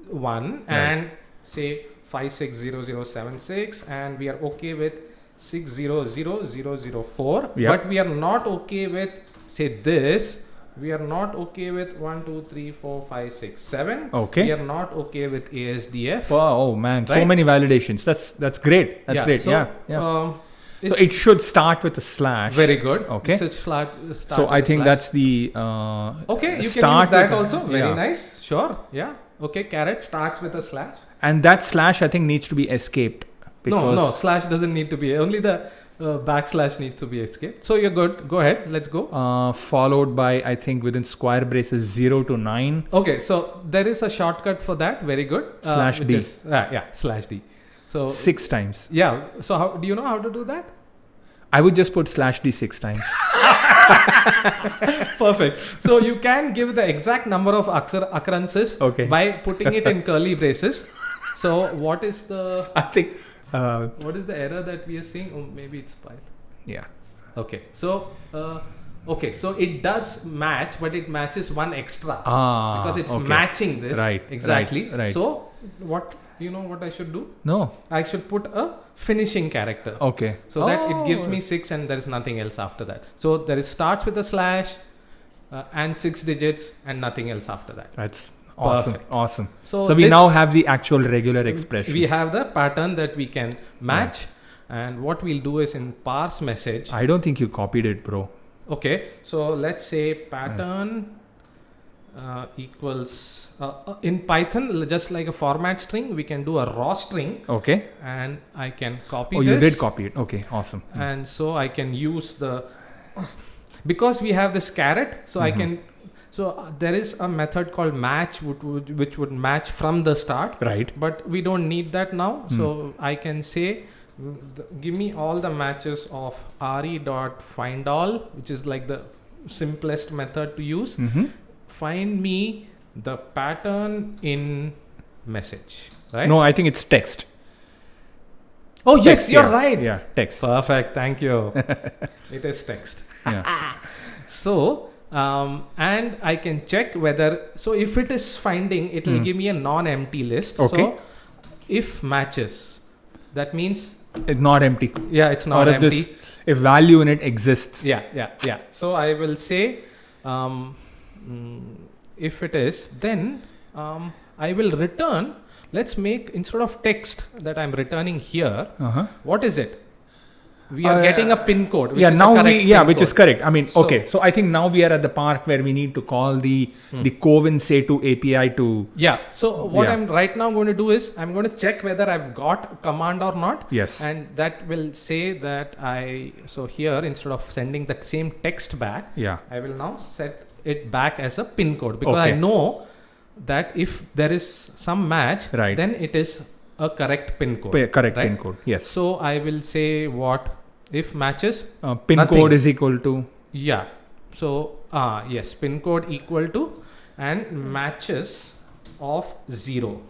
1 and say 560076 and we are okay with 600004. Yep. But we are not okay with say this. We are not okay with 1, 2, 3, 4, 5, 6, 7. Okay. We are not okay with ASDF. Wow, oh man, so Right? many validations. That's great. That's great. So, Yeah. so it should start with a slash. very good. Okay. It's a start So I with a think slash. that's the Okay, you can start use that with a- also. Very yeah. nice. Sure. Yeah. Okay. Caret starts with a slash. And that slash I think needs to be escaped because No. Slash doesn't need to be. Only the backslash needs to be escaped. So you're good. Go ahead. Let's go. followed by I think within square braces 0 to 9. Okay. So there is a shortcut for that. Very good. Slash which D. is- yeah. Slash D. So 6 times. yeah. So how do you know how to do that? I would just put slash D 6 times. Perfect. So you can give the exact number of occurrences by putting it in curly braces. So what is the I think what is the error that we are seeing? Oh, maybe it's Python. yeah. Okay. So so it does match, but it matches one extra because it's okay. matching this. Right, Exactly. right. So what do you know what I should do? No. I should put a finishing character. Okay. So that it gives me 6 and there is nothing else after that. So there is starts with a slash and 6 digits and nothing else after that. That's awesome. Perfect. Awesome. So So we this- now have the actual regular expression. We have the pattern that we can match. And what we'll do is in parse message. I don't think you copied it, bro. Okay. So let's say pattern equals in Python, just like a format string, we can do a raw string Okay. and I can copy Oh, this. you did copy it. Okay. Awesome. And so I can use because we have this caret, so I can there is a method called match which would match from the start, Right. but we don't need that now. So I can say give me all the matches of re.findAll, which is like the simplest method to use. Find me the pattern in message, right? No, I think it's text. Oh yes, Text, you're yeah. right. Yeah, text. Perfect, thank you. It is text. Yeah. So and I can check whether, so if it is finding, it will give me a non-empty list. Okay. So if matches, that means It's not empty. it's not Or if empty. if value in it exists. Yeah. So I will say if it is, then I will return. Let's make, instead of text that I'm returning here, Uh-huh. what is it? We are getting a pin code. Which Yeah, is now a correct we, yeah, pin which code. is correct. I mean, So- okay. So I think now we are at the part where we need to call the Covin Setu API to. Yeah. So what Yeah. I'm right now going to do is I'm going to check whether I've got command or not. Yes. And that will say that so here, instead of sending that same text back, Yeah. I will now set it back as a pin code, because I Okay. know that if there is some match, Right. then it is a correct pin code. Correct right? pin code. Yes. So I will say what if matches. Pin nothing. code is equal to. Yeah. So yes, pin code equal to and matches of 0.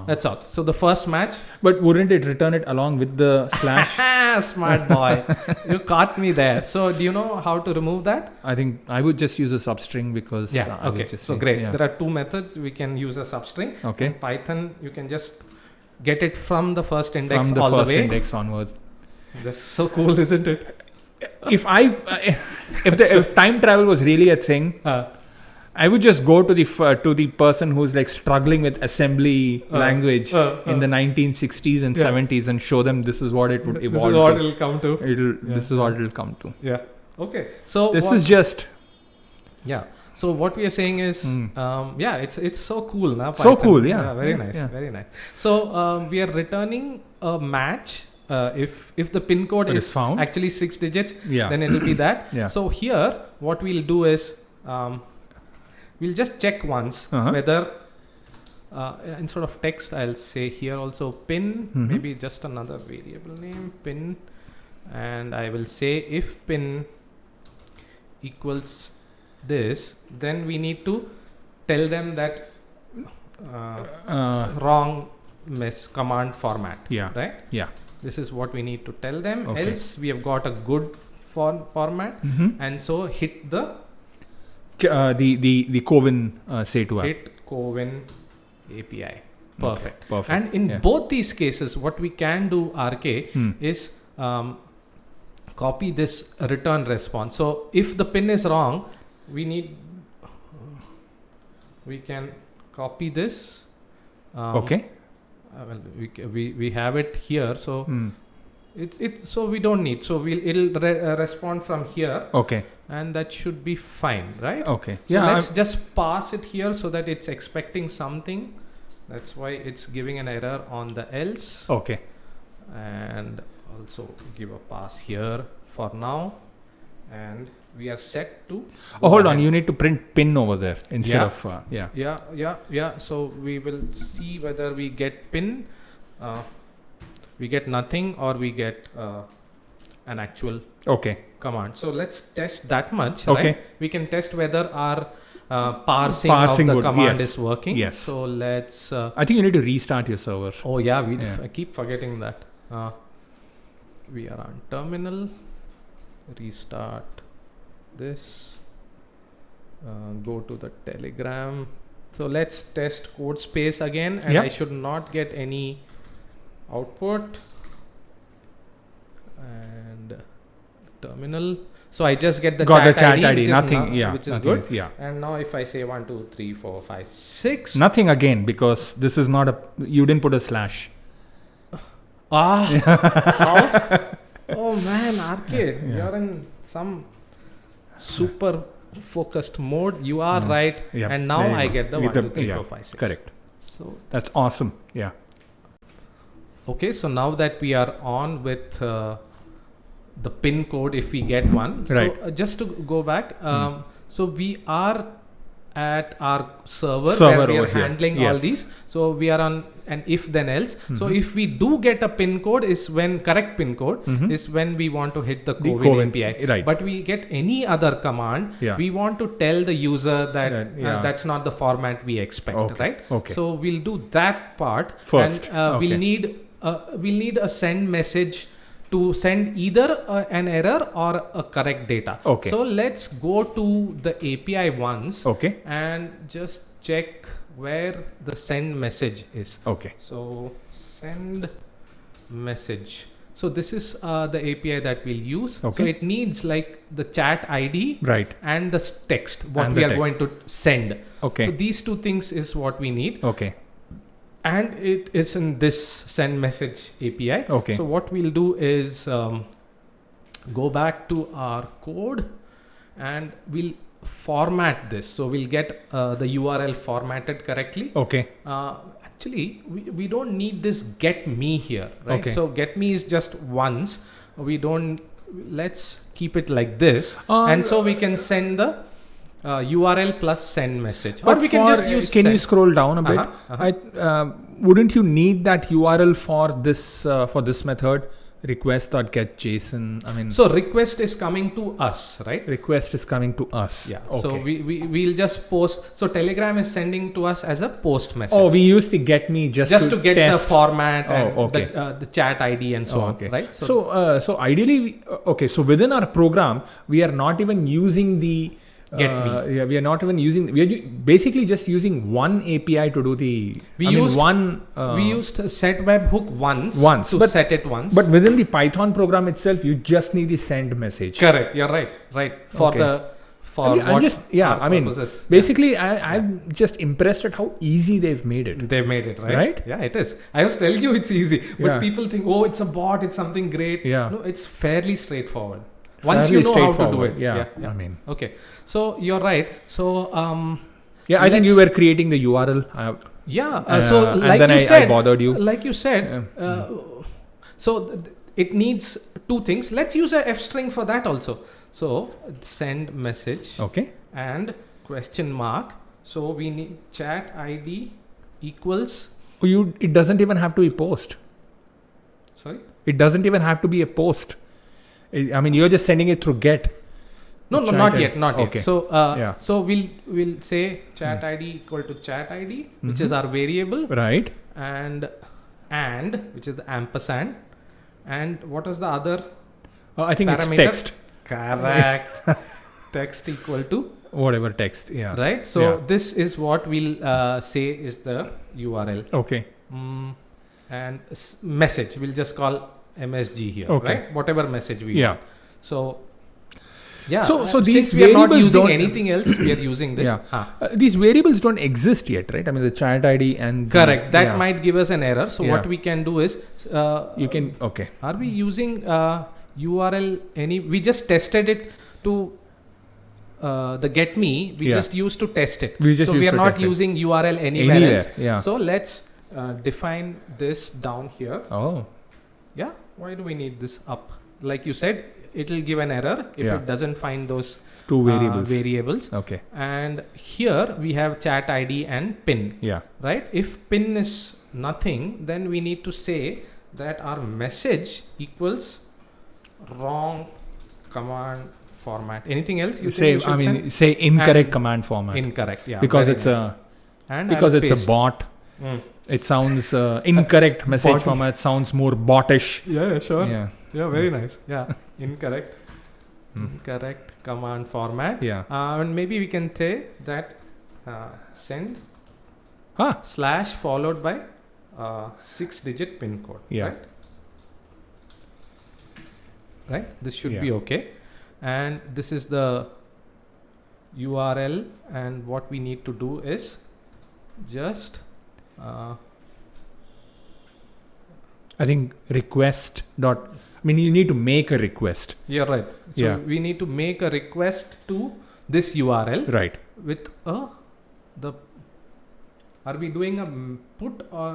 That's all. So the first match. But wouldn't it return it along with the slash? Smart boy. You caught me there. So do you know how to remove that? I think I would just use a substring because. Yeah. I would Okay. just So say- great. yeah. There are two methods. We can use a substring. Okay. In Python, you can just get it from the first index From the all first the way. index onwards. That's so cool, isn't it? If time travel was really a thing, I would just go to the person who's like struggling with assembly language in the 1960s and 70s and show them this is what it would This evolve. is what to. it'll come to. This is what it'll come to. Yeah. Okay. So This what- is just Yeah. So what we are saying is, it's so cool now. So cool, yeah. Very Yeah, nice, yeah. very nice. So we are returning a match. If the pin code It is is found. actually 6 digits, Yeah. then it will be that. Yeah. So here, what we'll do is, we'll just check once Uh-huh. whether. Instead of text, I'll say here also pin, Mhm. maybe just another variable name, pin, and I will say if pin equals this, then we need to tell them that wrong command format. Yeah. Right? Yeah. This is what we need to tell them. Okay. Else we have got a good format, and so hit the The Covin Setu app. hit Covin API. Perfect. Perfect. And in Yeah. both these cases, what we can do, RK, is copy this return response. So if the pin is wrong, we can copy this. Okay. Well, we have it here, so so we don't need. So it'll respond from here, Okay. and that should be fine, right? Okay. So Yeah. let's just pass it here so that it's expecting something. That's why it's giving an error on the else. Okay. And also give a pass here for now. And we are set to. Oh, hold go on. ahead. You need to print pin over there instead Yeah. of yeah. Yeah. So we will see whether we get pin, we get nothing, or we get an actual Okay. command. So let's test that much. Okay. Right? We can test whether our parsing Parsing of the would- command yes. is working. Yes. So let's. I think you need to restart your server. Oh yeah, Yeah. I keep forgetting that. We are on terminal. Restart this. Go to the Telegram. So let's test code space again, and Yep. I should not get any output. And terminal. So I just get the Got chat the chat ID, ID. which is Nothing. no- Yeah. which is nothing good. yeah. And now if I say 1, 2, 3, 4, 5, 6. Nothing again because this is not a. You didn't put a slash. Oh man, RK, you're in some super focused mode. You are right. Yeah. And now There you I go. get the With 1, 2, 3, yeah, 4, 5, 6. Correct. So That's awesome. Yeah. okay, so now that we are on with the pin code, if we get one. Right. So just to go back, so we are at our server Server where we are over here. handling all Yes. these. So we are on an if then else. So if we do get a pin code, is when correct pin code is when we want to hit the Covin Covin, API. right. But we get any other command, Yeah. we want to tell the user that yeah. that's not the format we expect, Okay, right? okay. So we'll do that part First, and okay. we'll need a send message to send either an error or a correct data. Okay. So let's go to the API once Okay. and just check where the send message is. Okay. So send message. So this is the API that we'll use. Okay. So it needs like the chat ID Right. and the text, what And we the are text. going to send. Okay. So these two things is what we need. Okay. And it is in this send message API. Okay. So what we'll do is go back to our code and we'll format this. So we'll get the URL formatted correctly. Okay. Actually, we don't need this get me here, right? Okay. So get me is just once. We don't, let's keep it like this. Uh, And so we can send the URL plus send message. But Or we can for- just use Can you send. scroll down a bit? Wouldn't you need that URL for this method? Request.getJSON. I mean, So request is coming to us, right? request is coming to us. Yeah. Okay. So we'll just post. So Telegram is sending to us as a post message. Oh, we used the get me just to get test. the format Oh, and okay. the chat ID and so Oh, on, okay. right? So ideally, okay. So within our program, we are not even using the Get me. Yeah, we are not even using. We are basically just using one API to do the. We I mean, used- one. we used set webhook once to but- set it once. But within the Python program itself, you just need the send message. correct, you're right, for Okay. the for I'm what just yeah. our I mean, purposes. basically, I'm just impressed at how easy they've made it. They've made it right. Right? Yeah, it is. I was telling you it's easy, but Yeah. people think, oh, it's a bot, it's something great. Yeah. No, it's fairly straightforward. Once Fairly you know how to do straightforward. it. Yeah. I mean, Okay. So you're right. So yeah. I think you let's- were creating the URL. so And like then you I said, bothered you. like you said, so it needs two things. Let's use a F string for that also. So send message Okay. and question mark. So we need chat ID equals. It doesn't even have to be post. Sorry. It doesn't even have to be a post. I mean, you're just sending it through get. No, Chat not ID. yet, not Okay. yet. So, Yeah. so we'll say chat ID equal to chat ID, which is our variable, Right. and which is the ampersand, and what is the other I think parameter? it's text. Correct. Text equal to Whatever text. Yeah. right. So Yeah. this is what we'll say is the URL. Okay. And message we'll just call MSG here, Okay. right? Whatever message we Yeah. want. So. Yeah. So since these we are not variables using don't- anything else, we are using this. Yeah. These variables don't exist yet, right? I mean, the chat ID and Correct. That yeah. might give us an error. So Yeah. what we can do is, You can. Okay. are we using URL any? We just tested it to the get me. We Yeah. just used to test it. We just so we used are to not test it. using URL anywhere else. Yeah. So let's define this down here. Oh. Yeah. Why do we need this up? Like you said, it will give an error if Yeah. it doesn't find those Two variables. variables. Okay. And here we have chat ID and pin. Yeah. Right? If pin is nothing, then we need to say that our message equals wrong command format. Anything else you Say. think we I should mean, say incorrect And command format. send? Incorrect. Yeah. because very it's nice. And because I'll it's paste. a bot. Mm. It sounds incorrect message Bot. format sounds more botish. Yeah. Sure. Yeah. Yeah. Very nice. Yeah. Incorrect. Incorrect command format. Yeah. And maybe we can say that send Ah. slash followed by 6-digit pin code. Yeah. Right. This should Yeah. be okay. And this is the URL. And what we need to do is just I think request dot. I mean, you need to make a request. you're right. So Yeah. we need to make a request to this URL Right. with the. Are we doing a put or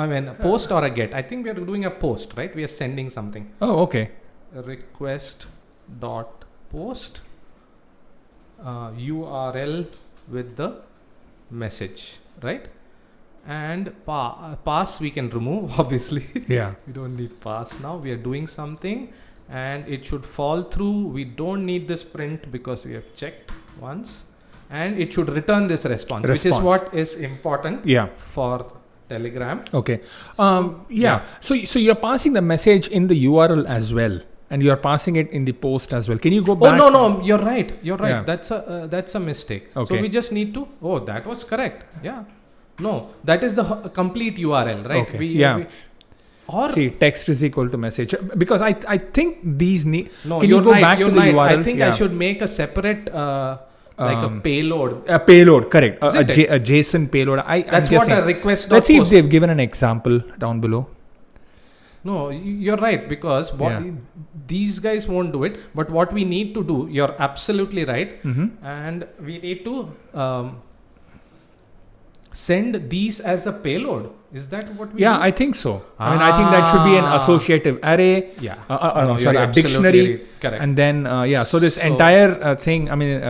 I mean a post or a get? I think we are doing a post, right? We are sending something. Oh, okay. Request dot post URL with the message, right? And pass we can remove obviously. Yeah. We don't need pass now. We are doing something and it should fall through. We don't need this print because we have checked once, and it should return this response. Which is what is important Yeah. for Telegram. Okay. So, Yeah. So you're passing the message in the URL as well, and you're passing it in the post as well. Can you go back? Oh no, you're right. You're right. Yeah. That's a mistake. Okay. So we just need to. Oh, that was correct. Yeah. No, that is the complete URL, right? Okay. Yeah. Or See, text is equal to message, because I think these need. no, Can you're you go right. back You're to the right. URL? I think I should make a separate like a payload. A payload, correct? Isn't it? A JSON payload. I'm That's what guessing. a request. Let's see if they've given an example down below. No, you're right, because these guys won't do it. But what we need to do, you're absolutely right, and we need to send these as a payload. Is that what we do? Yeah, I think so. I mean, I think that should be an associative array. Yeah. No, you're sorry, a absolutely dictionary. correct. And then, so this So- entire thing, I mean,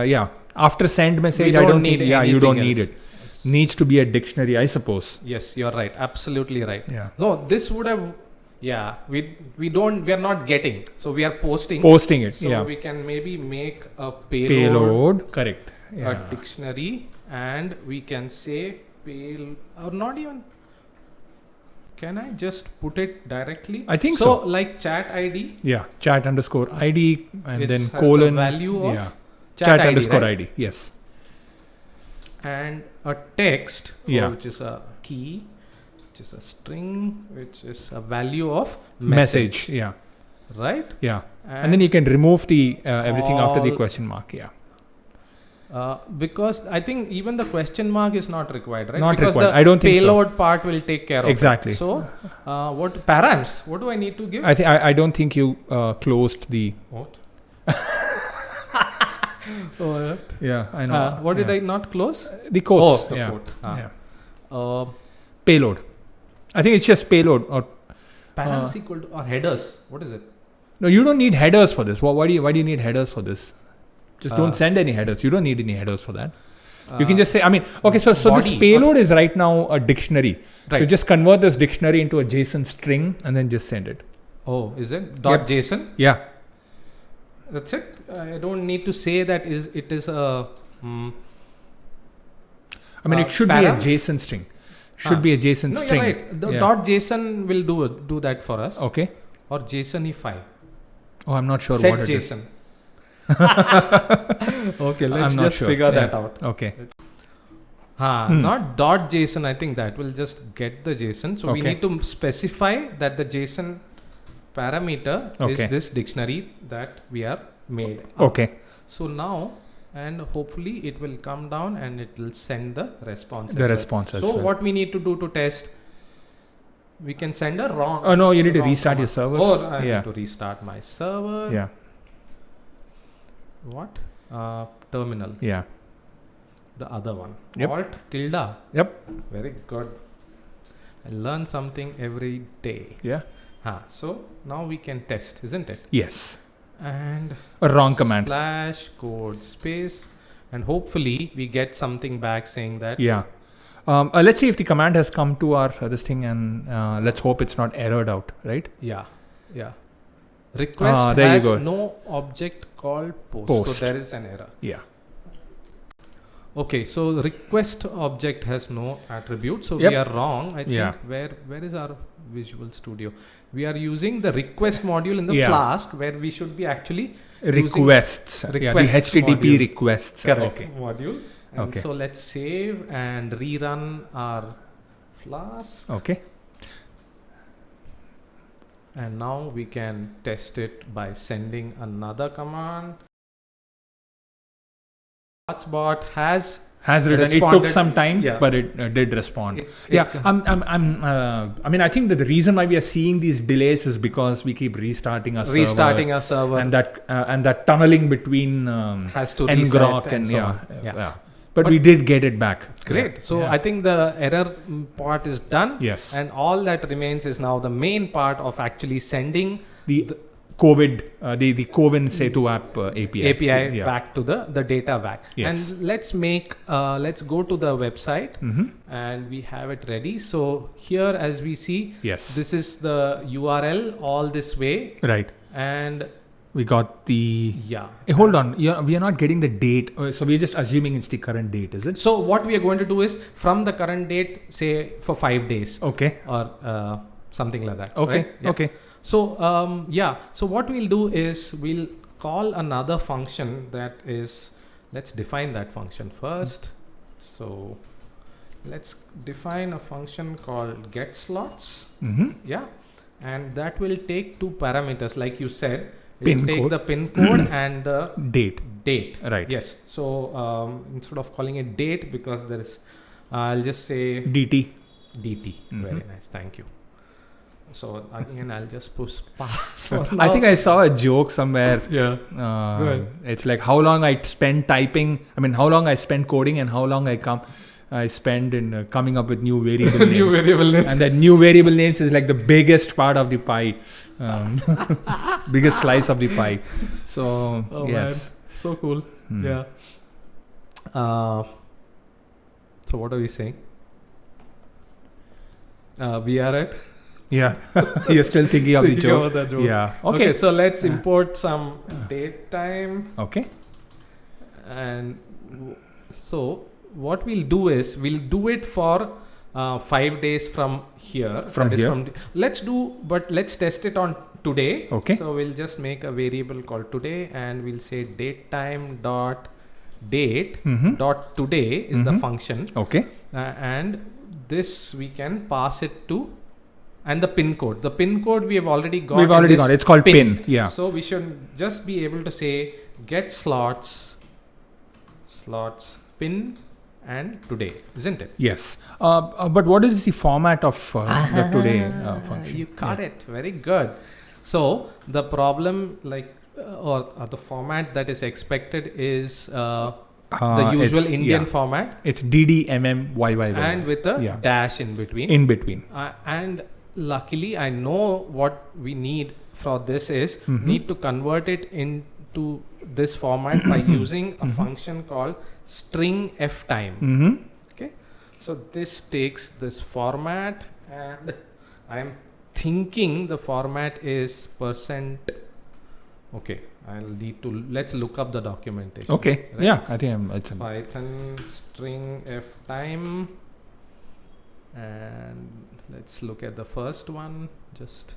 after send message, I don't don't need think, you don't anything need else. it. Needs to be a dictionary, I suppose. Yes, you're right. Absolutely right. Yeah. No, this would have. Yeah, we are not getting. So we are posting. Posting it, So yeah. we can maybe make a Payload, correct. Yeah. a dictionary, and we can say or not even. Can I just put it directly? I think so. so. Like chat ID Yeah, chat underscore ID and is then has the colon. value of Yeah, chat, chat ID, underscore right? ID. Yes. And a text, Yeah. which is a key, which is a string, which is a value of Message. Yeah. right? Yeah. And then you can remove the everything after the all- question mark. Yeah. Because I think even the question mark is not required, right? Not because required. the I don't think so. payload part will take care of Exactly. it. So, what params? What do I need to give? I don't think you closed the. What? Yeah, I know. What did I not close? The quotes. the yeah. quote. Yeah. Payload. I think it's just payload or Params equal to or headers. What is it? no. You don't need headers for this. Why do you need headers for this? Just don't send any headers. You don't need any headers for that. You can just say. I mean, okay. So this body payload is right now a dictionary. So Right. just convert this dictionary into a JSON string and then just send it. Oh, is it dot JSON? Yeah. That's it. I don't need to say that it is a. I mean, it should params? be a JSON string. Should be a JSON No, string. you're right. The Yeah. dot JSON will do that for us. Okay. Or JSONify. Oh, I'm not sure Set what it is. JSON. Okay, let's I'm not just sure. figure that Yeah. out. Okay. Not dot JSON. I think that will just get the JSON. So we Okay. need to specify that the JSON parameter Okay. is this dictionary that we are made. Okay. So now, and hopefully it will come down and it will send the response. The as well. response as So well. what we need to do to test? We can send a wrong. Oh no, you need to wrong restart your command. server. Or I Yeah. need to restart my server. Yeah. What? Terminal. Yeah. The other one. Yep. Alt tilde. Yep. Very good. I learn something every day. Yeah. So now we can test, isn't it? Yes. And A wrong command. slash code space, and hopefully we get something back saying that. Yeah. Let's see if the command has come to our this thing, and let's hope it's not errored out, right? Yeah. Request there you has go. no object called post. Post. So there is an error. Yeah. Okay, so the request object has no attribute. So Yep. we are wrong. I think Yeah. where is our Visual Studio? We are using the request module in the Yeah. Flask, where we should be actually using Requests. Yeah, the requests HTTP module. requests. correct Okay. module. And Okay. so let's save and rerun our Flask. Okay. And now we can test it by sending another command. Hotspot has Has written. It took responded. some time, Yeah. but it did respond. It- Yeah, it- I mean, I think that the reason why we are seeing these delays is because we keep restarting our restarting server, our server and that tunneling between has to ngrok reset and so yeah, on. yeah. But we did get it back. Great. So Yeah. I think the error part is done. Yes. And all that remains is now the main part of actually sending the COVID, the Covin Setu app API. API Yeah. back to the data back. Yes. And let's go to the website Mm-hmm. and we have it ready. So here, as we see, Yes. this is the URL all this way. Right. And We got the. yeah. Hey, hold on. We are not getting the date. So we're just assuming it's the current date, is it? So what we are going to do is from the current date, say for 5 days Okay. or something like that. Okay. right? Yeah. Okay. So so what we'll do is we'll call another function that is, let's define that function first. So let's define a function called getSlots. Mm-hmm. Yeah. and that will take two parameters, like you said. It Pin will take code. the pin code and the Date. date. Right. Yes. So instead of calling it date, because there is, I'll just say DT. DT. Mhm. Very nice. Thank you. So again, I'll just push pass for I think now. I saw a joke somewhere. Yeah. Go ahead. It's like how long I spend typing. I mean, how long I spend coding and how long I spend in coming up with new variable names. New variable names. And that new variable names is like the biggest part of the pie, biggest slice of the pie. So Oh, yes. So cool. Hmm. Yeah. So what are we saying? We are at Yeah. You're still thinking of the thinking joke. about that joke. Yeah. Okay. So let's Uh, import some date time, Okay. and so what we'll do is we'll do it for 5 days from here. From That is here. let's test it on today. Okay. So we'll just make a variable called today, and we'll say date time dot date Mm-hmm. dot today is the Mhm. function, Okay. and this we can pass it to, and the pin code. The pin code we have already got. We've in already this got it. It's called pin. Yeah. So we should just be able to say get slots pin and today, isn't it? Yes. But what is the format of the today function? You caught it. Very good. So the problem, like, or the format that is expected is the usual it's- Indian yeah. format, It's DDMMYY. and with a Yeah. dash in between. In between. And luckily, I know what we need for this is Mhm. need to convert it into this format by using a Mhm. function called string f time. Mm-hmm. So this takes this format, and I'm thinking the format is %. Okay, I'll need to let's look up the documentation. Okay. Right? Yeah. I think it's a Python string f time, and let's look at the first one. Just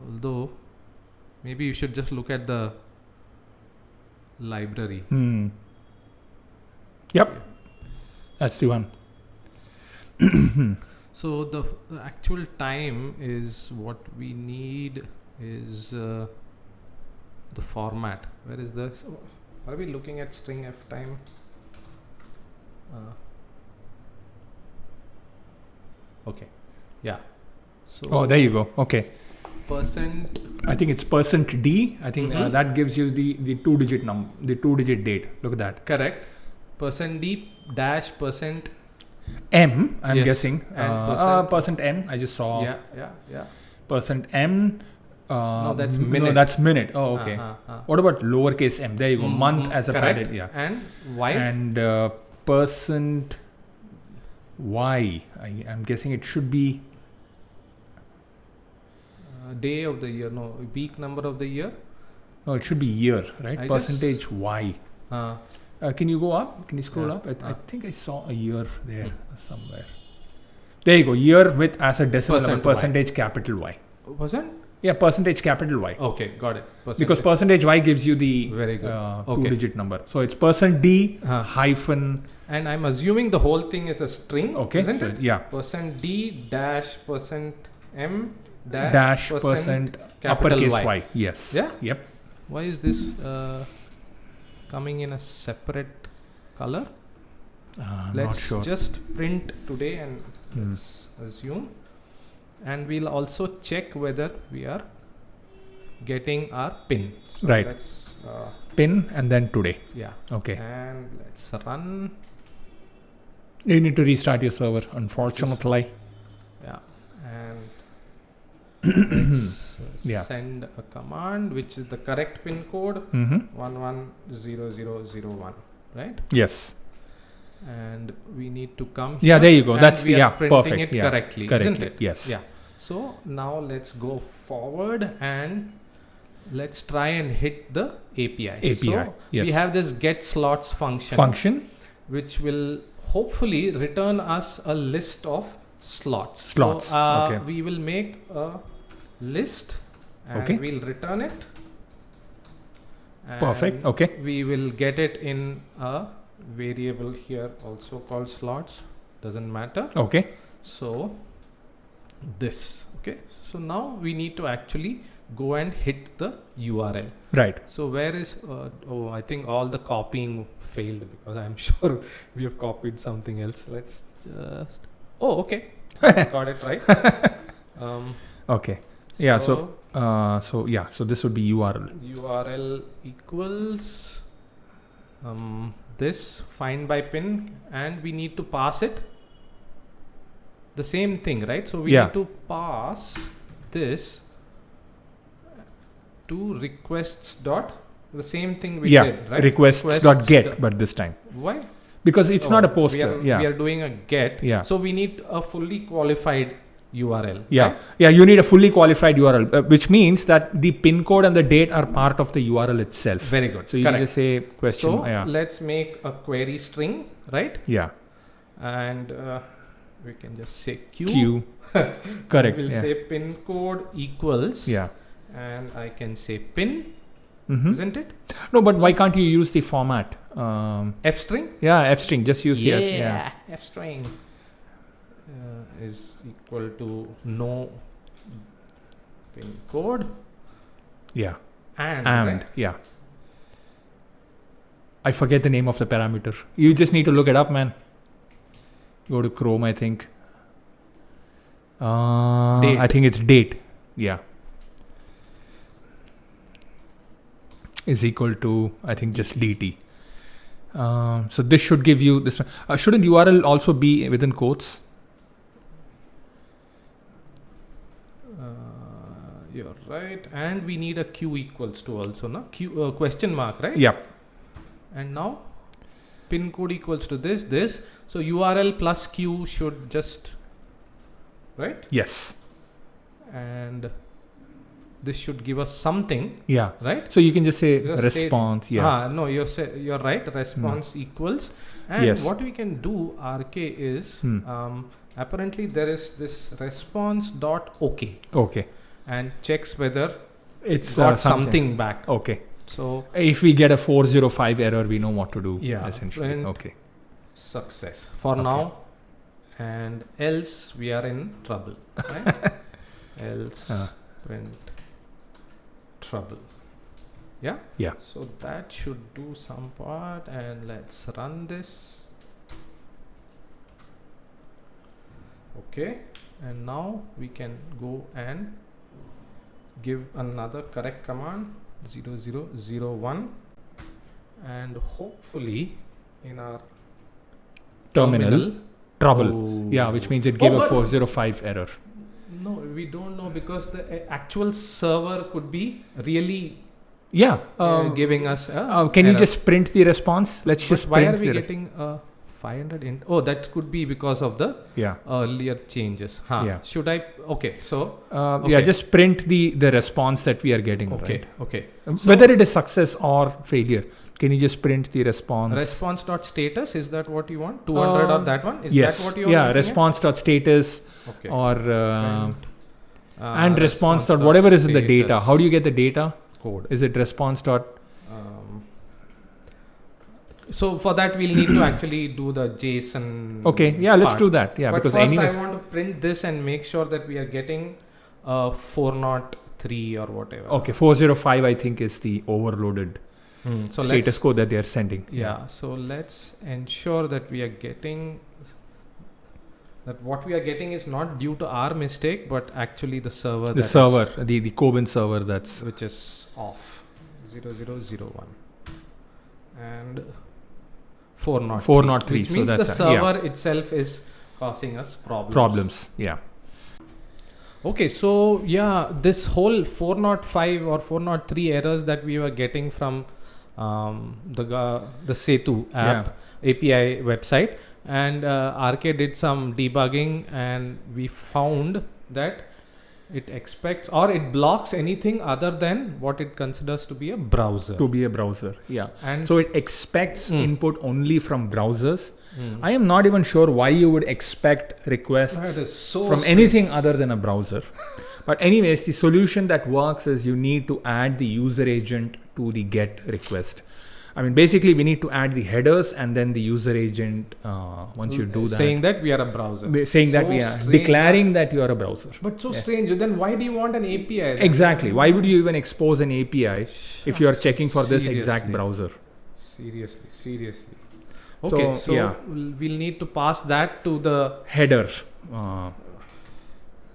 although maybe you should just look at the library. Hmm. Yep. That's the one. So the actual time is what we need is the format. Where is this? Are we looking at string f time? Okay. Yeah. So Oh, there you go. Okay. percent. I think it's %D. I think Mhm. that gives you the two-digit date. Look at that. Correct. %D dash %. M. I'm Yes. guessing. And %M. I just saw Yeah. %M. No, that's No, minute. that's minute. Oh, okay. What about lowercase m? There you go. Month as a correct. padded. Yeah. And y. And percent Y. I'm guessing it should be. Day of the year. No, week number of the year. No, it should be year, right? I Percentage Y. Uh, Can you go up? Can you scroll Yeah. up? I think I saw a year there somewhere. There you go. Year with as a decimal number, Percent Y. percentage capital Y. was it? Yeah, percentage capital Y. Okay, got it. Because percentage Y gives you the Very good. Okay. two-digit number. So it's %D Uh, hyphen. and I'm assuming the whole thing is a string. Okay. Isn't So it? yeah. %D dash %M Dash percent capital uppercase Y. Y. Yes. Yeah? Yep. Why is this coming in a separate color? Not Let's sure. just print today and Hmm. let's assume. And we'll also check whether we are getting our pin. So Right. let's, Pin and then today. yeah. Okay. And let's run. You need to restart your server, unfortunately. Yeah. And let's Yeah. send a command which is the correct pin code Mm-hmm. 110001, right? Yes. And we need to come Yeah, here there you go. and That's we are yeah, printing perfect. it Yeah. correctly, Correctly. isn't it? Yes. Yeah. So now let's go forward and let's try and hit the API. API, So yes. we have this get slots function, which will hopefully return us a list of slots. Slots, So, okay. we will make a list and Okay. we'll return it. Perfect. And Okay. we will get it in a variable here also called slots. Doesn't matter. Okay. So this, Okay, so now we need to actually go and hit the URL. Right. So where is I think all the copying failed because I'm sure we have copied something else. Let's just okay. Got it right. Okay. Yeah. So this would be URL equals this find by pin, and we need to pass it the same thing, right? So we need to pass this to requests dot the same thing we did, right? Requests.get, but this time. Why? Because it's not a poster. We are doing a get. Yeah. So we need a fully qualified URL. Yeah. Right? Yeah. You need a fully qualified URL, which means that the pin code and the date are part of the URL itself. Very good. So you can just say question. So let's make a query string, right? Yeah. And we can just say Q. Correct. We'll say pin code equals. Yeah. And I can say pin. Isn't it? No, but why can't you use the format? F string? Yeah, F string. Just use the F. Yeah, F string is equal to no pin code. Yeah. And right? Yeah. I forget the name of the parameter. You just need to look it up, man. Go to Chrome, I think. I think it's date. Yeah. Is equal to, I think, just dt. So this should give you this. Shouldn't URL also be within quotes? You're right. And we need a Q equals to also, no? Q question mark, right? Yeah. And now pin code equals to this. So URL plus Q should just, right? Yes. And this should give us something. Yeah. Right. So you can just say response. No, you're right. Response equals. And what we can do, RK, is apparently there is this response.ok. Okay. And checks whether it's got something back. Okay. So if we get a 405 error, we know what to do. Yeah. Essentially. Okay. Success for now. And else we are in trouble. Right? Else print trouble. Yeah. Yeah. So that should do some part, and let's run this. Okay. And now we can go and give another correct command 0001, and hopefully in our terminal trouble. Yeah, which means it gave a 405 error. No, we don't know because the actual server could be really giving us can you just print the response? Let's just why print are we getting 500 int? Oh, that could be because of the earlier changes. Should I? Okay, so just print the response that we are getting. Okay, right? okay. Whether it is success or failure, can you just print the response? Response.status, is that what you want? 200 or that one? Is yes. that what you want? Yeah, response.status or and response. Whatever is in the data. How do you get the data? Code. Is it response. So for that we'll need to actually do the JSON. Okay, yeah, let's do that. Yeah, but because first I want to print this and make sure that we are getting 403 or whatever. Okay, 405 I think is the overloaded so status code that they are sending. Yeah, so let's ensure that we are getting that what we are getting is not due to our mistake, but actually the server. The server, the Kobin server which is off 0001 and 403, which means the server itself is causing us problems. Yeah. Okay, so this whole 405 or 403 errors that we were getting from the Setu app API website, and RK did some debugging, and we found that it expects or it blocks anything other than what it considers to be a browser. Yeah. And so it expects input only from browsers. I am not even sure why you would expect requests from anything other than a browser. But anyways, the solution that works is you need to add the user agent to the GET request. I mean, basically, we need to add the headers and then the user agent. Once you do that, saying that we are a browser. saying that So we are strange, declaring that you are a browser. But so Yeah. strange. Then why do you want an API? then? Exactly. Why would you even expose an API if you are checking for this exact Seriously. browser? Seriously. So, Okay, so yeah. we'll need to pass that to the Header.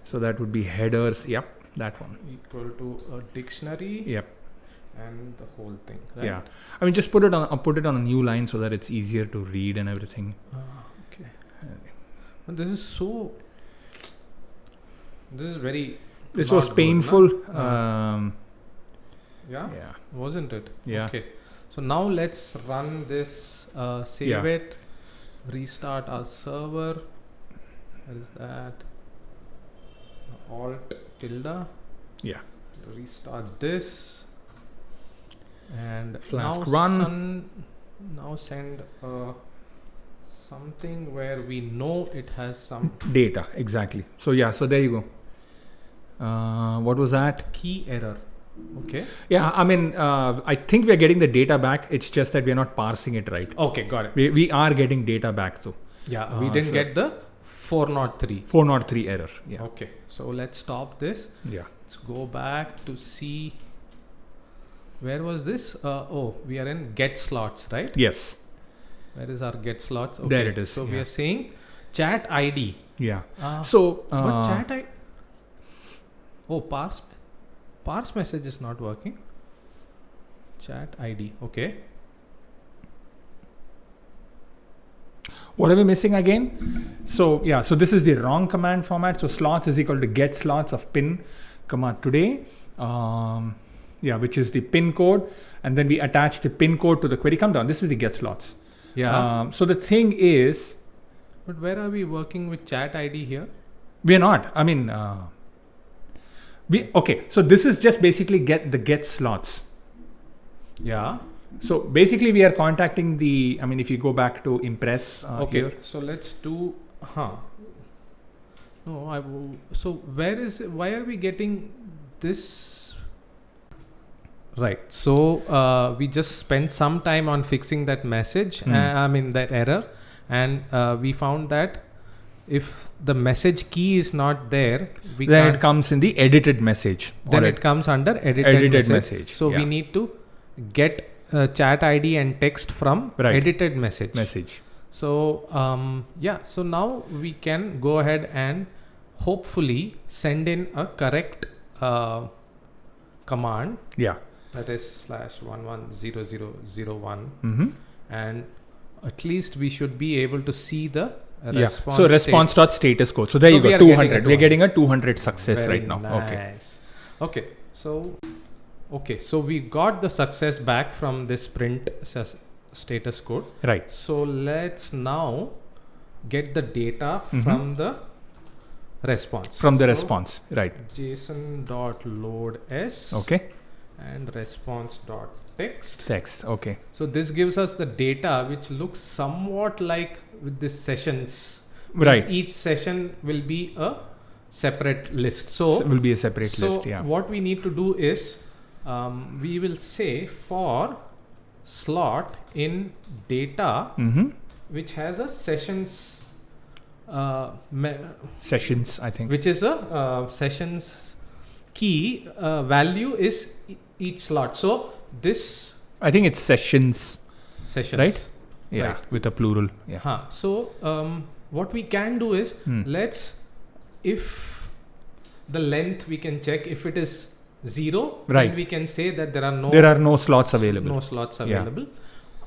So that would be headers. Yep, that one. equal to a dictionary Yep. and the whole thing. Right? Yeah. I mean, just put it on a new line so that it's easier to read and everything. Okay. But this is so. This is very. This not was good, painful. no? Yeah. Yeah. Wasn't it? Yeah. Okay. So now let's run this. Save Yeah. it. Restart our server. Where is that? Alt tilde. Yeah. Restart this. And Flask now run. now send something where we know it has some Data. Exactly. So yeah. So there you go. What was that? key error. Okay. Yeah. I mean, I think we are getting the data back. It's just that we are not parsing it right. Okay, got it. We are getting data back though. Yeah, we didn't so- get the 403. 403 error. Yeah. Okay, so let's stop this. Yeah. Let's go back to see. Where was this? We are in get slots, right? Yes. Where is our get slots? Okay. There it is, So we yeah. are saying chat ID. Yeah. Uh, So. but chat ID. Oh, parse message is not working. Chat ID. Okay. What are we missing again? So yeah, so this is the wrong command format. So slots is equal to get slots of pin, today. Which is the pin code, and then we attach the pin code to the query. Come down. This is the get slots. Yeah. So the thing is, But where are we working with chat ID here? we are not. I mean, So this is just basically get slots. Yeah. So basically, we are contacting the. I mean, if you go back to Impress Okay. here. So let's do. No, so why are we getting this? Right. So we just spent some time on fixing that message. That error, and we found that if the message key is not there, Then it comes in the edited message. then or it comes under edited message. So yeah. we need to get chat ID and text from Right. edited message. So so now we can go ahead and hopefully send in a correct command, Yeah. that is /110001, Mm-hmm. and at least we should be able to see the Yeah. response. So response dot status code. So there So you we go. are getting 200. a We're getting a 200 success Very right now. Okay. nice. Okay. So we got the success back from this print status code. Right. So let's now get the data Mhm. from the response. From the So response. Right. JSON.loads Okay. and response.text. Text. Okay. So this gives us the data which looks somewhat like with this sessions. Right. Each session will be a separate list. So Will be a separate list. Yeah. what we need to do is we will say for slot in data Mm-hmm. which has a sessions Sessions, I think. which is a sessions key value is each slot. So this I think it's sessions. sessions, Right? Yeah. Right. With a plural. Yeah. So what we can do is if the length we can check if it is 0, Right. then we can say that there are no slots available. No slots Yeah. available.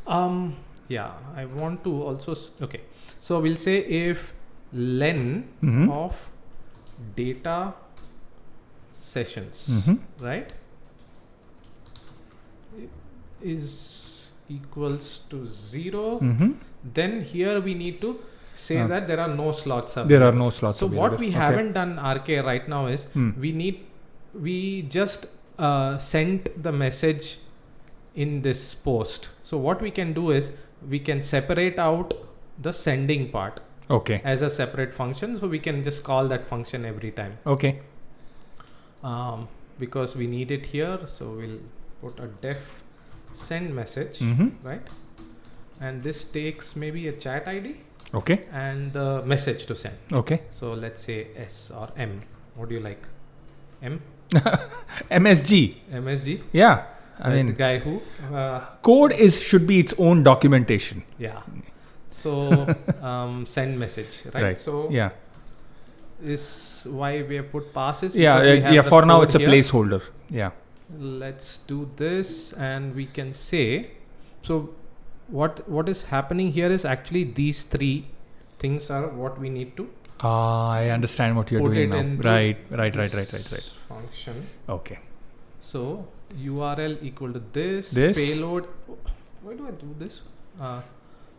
I want to also okay. So we'll say if len Mhm. of data sessions, Mhm. right, is equals to 0, Mhm. then here we need to say that there are no slots available. There are no slots So available. what we Okay. haven't done, RK, right now is we just sent the message in this post. So what we can do is we can separate out the sending part Okay. as a separate function. So we can just call that function every time Okay. because we need it here. So we'll put a def send message, right? And this takes maybe a chat ID Okay. and the message to send. Okay. So let's say S or M. What do you like? M? MSG. MSG? Yeah. I Right, the mean, guy who code should be its own documentation. yeah. So send message, right? So Yeah. is why we have put passes. Yeah. because we have Yeah. the For now, code it's a here. placeholder. Yeah. Let's do this, and we can say, so what is happening here is actually these three things are what we need to I understand what you're put doing it now. into Right. this function. Okay. So URL equal to this, This. payload. Why do I do this?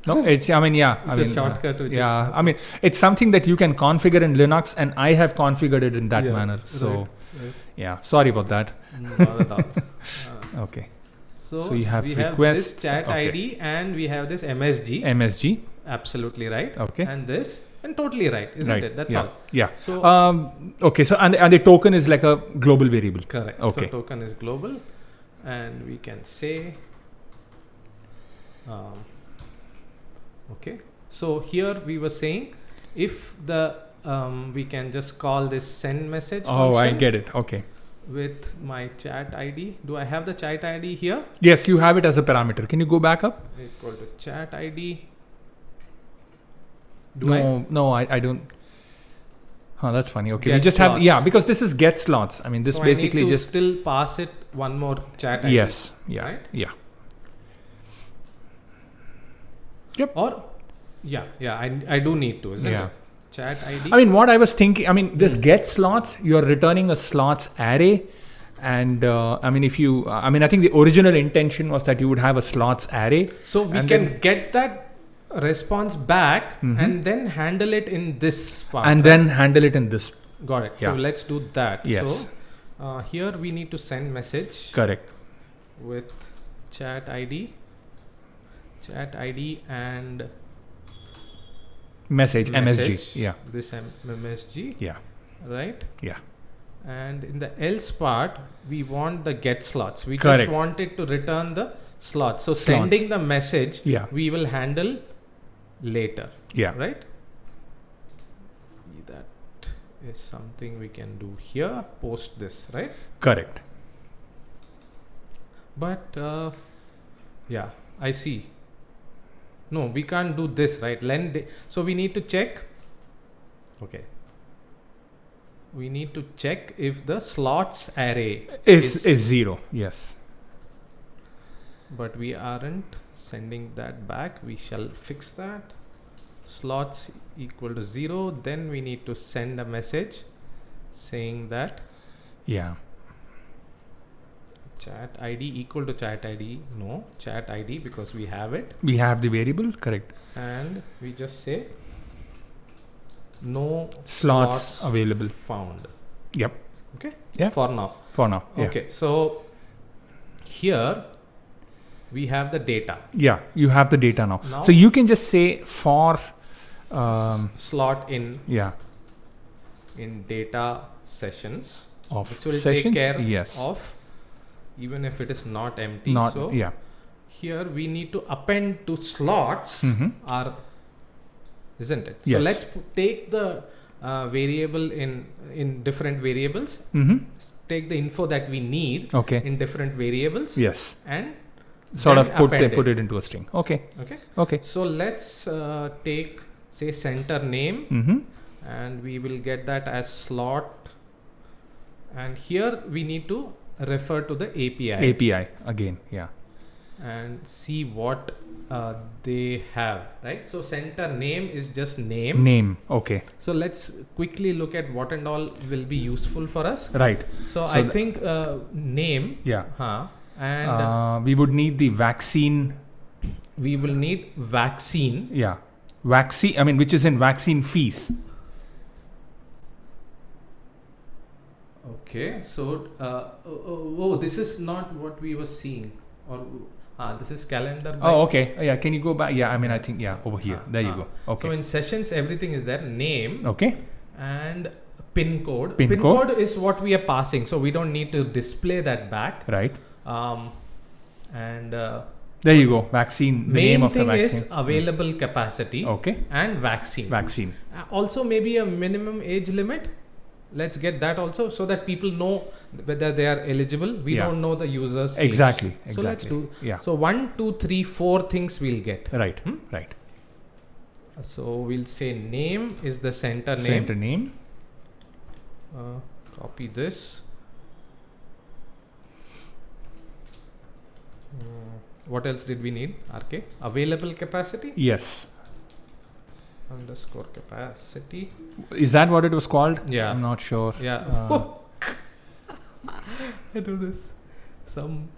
No, it's. I mean, yeah. It's a shortcut. Which Yeah. is, I mean, it's something that you can configure in Linux, and I have configured it in that Yeah, manner. So, right. yeah. Sorry about that. Not at all. Okay. So you have we requests, this chat okay. ID and we have this MSG. MSG. Absolutely right. Okay. And this and totally right, isn't Right. it? That's yeah. all. Yeah. So Okay. So and the token is like a global variable. correct. Okay. So token is global, and we can say. Okay. So here we were saying, if the we can just call this send message. Oh, I function get it. Okay. with my chat ID. Do I have the chat ID here? Yes, you have it as a parameter. Can you go back up? Equal to chat ID. No, I don't. Huh, that's funny. Okay, we Get just have slots. because this is get slots. I mean, this So basically I need to just still pass it one more chat ID. yes, yeah, right? yeah. Or yeah, I do need to, isn't Yeah. it? Chat ID. I mean, what I was thinking. I mean, this get slots. You're returning a slots array, and I mean, if you, I mean, I think the original intention was that you would have a slots array. so we and can then- get that response back Mhm. and then handle it in this part. And right? then handle it in this. got it. yeah. So let's do that. Yes. So here we need to send message Correct. with chat ID and Message. message. MSG. Yeah. This MSG. Yeah. Right. Yeah. And in the else part, we want the get slots. We Correct. just want it to return the slots. So Slots. sending the message, Yeah. we will handle later, Yeah. right? That is something we can do here. Post this, right? Correct. But yeah, I see. No, we can't do this, right? So we need to check. Okay. We need to check if the slots array Is 0. Yes. but we aren't sending that back. We shall fix that. Slots equal to 0. Then we need to send a message saying that Yeah. chat ID equal to chat ID. No, chat ID because we have it. We have the variable. Correct. And we just say no Slots available. found. Yep. Okay. Yeah. For now. For now. Yeah. Okay. So here we have the data. Yeah. You have the data now. Now- So you can just say for. Slot in Yeah. data sessions. Of This will sessions. take care Yes. of even if it is not empty. Not. So Yeah. here we need to append to slots Mhm. are, isn't it? Yes. So let's take the variable in different variables. Mm-hmm. Take the info that we need Okay. in different variables Yes. and Sort then of put append it into a string. Okay. Okay. Okay. So let's take say center name Mm-hmm. and we will get that as slot. And here we need to refer to the API. API again. Yeah. And see what they have, right? So center name is just name. Name. Okay. So let's quickly look at what and all will be useful for us. Right. So So I the- think name, Yeah. and We would need the vaccine. we will need vaccine. Yeah. Vaccine. I mean, which is in vaccine fees. Okay, so this is not what we were seeing, or this is calendar. by- Oh, okay. Yeah. Can you go back? Yeah. I mean, I think over here. There you go. Okay. So in sessions, everything is there. Name Okay. and pin code. Pin Pin code. code is what we are passing, so we don't need to display that back. Right. And There you go. Vaccine. The name main of the thing vaccine. is available capacity Okay. and vaccine. Vaccine. Also maybe a minimum age limit. Let's get that also, so that people know whether they are eligible. We Yeah. don't know the users Exactly. age. Exactly. So let's do. Yeah. So 1, 2, 3, 4 things we'll get. Right. Right. So we'll say name is the center name. Center name. Copy this. What else did we need? RK. Available capacity. Yes. Underscore capacity. Is that what it was called? Yeah. I'm not sure. Yeah. I do this. Some.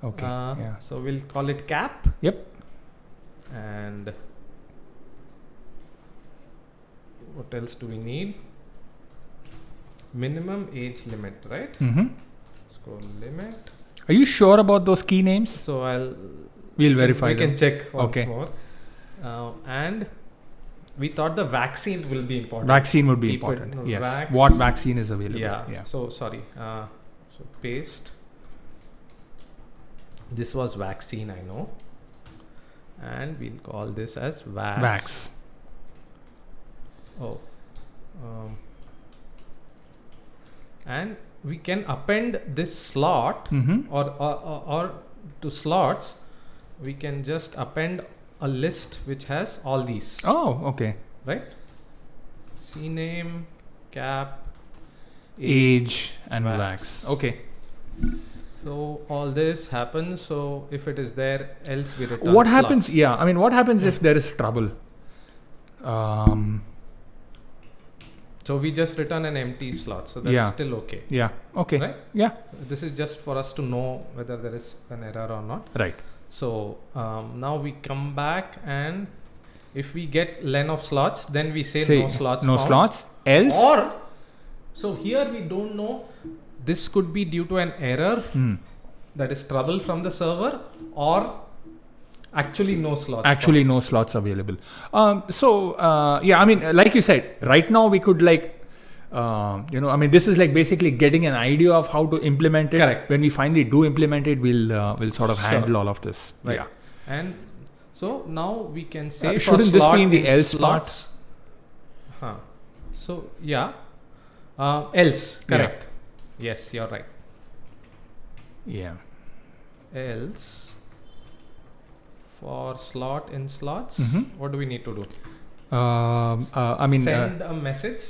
Okay. Yeah. So we'll call it cap. Yep. And what else do we need? Minimum age limit, right? Mm-hmm. Scroll limit. Are you sure about those key names? So We'll verify we them. can check once Okay. more. And we thought the vaccine will be important. Vaccine would be People- important. no, Yes. What vaccine is available? Yeah. So sorry. So paste. This was vaccine, I know. And we'll call this as vax. Vax. Oh. And we can append this slot Mm-hmm. or to slots, we can just append a list which has all these. Oh, okay. Right? CNAME, cap, Age and Vax. vax. Okay. So all this happens. So if it is there, else we return. What happens? slots. Yeah. I mean, what happens if there is trouble? So we just return an empty slot. So that's Yeah. still okay. Yeah. Okay. Right? Yeah. This is just for us to know whether there is an error or not. Right. So now we come back, and if we get len of slots, then we say no slots. No found. slots. Else. Or so here we don't know. This could be due to an error, that is trouble from the server, or actually no slots. Actually, no slots available. Yeah, I mean, like you said, right now we could I mean, this is like basically getting an idea of how to implement it. Correct. When we finally do implement it, we'll sort of Sure. handle all of this. Right. Yeah. And so now we can say for shouldn't this slot be in the else slots. So yeah, else correct. Yes, you're right. Yeah. Else for slot in slots, Mhm. what do we need to do? I mean, Send a message.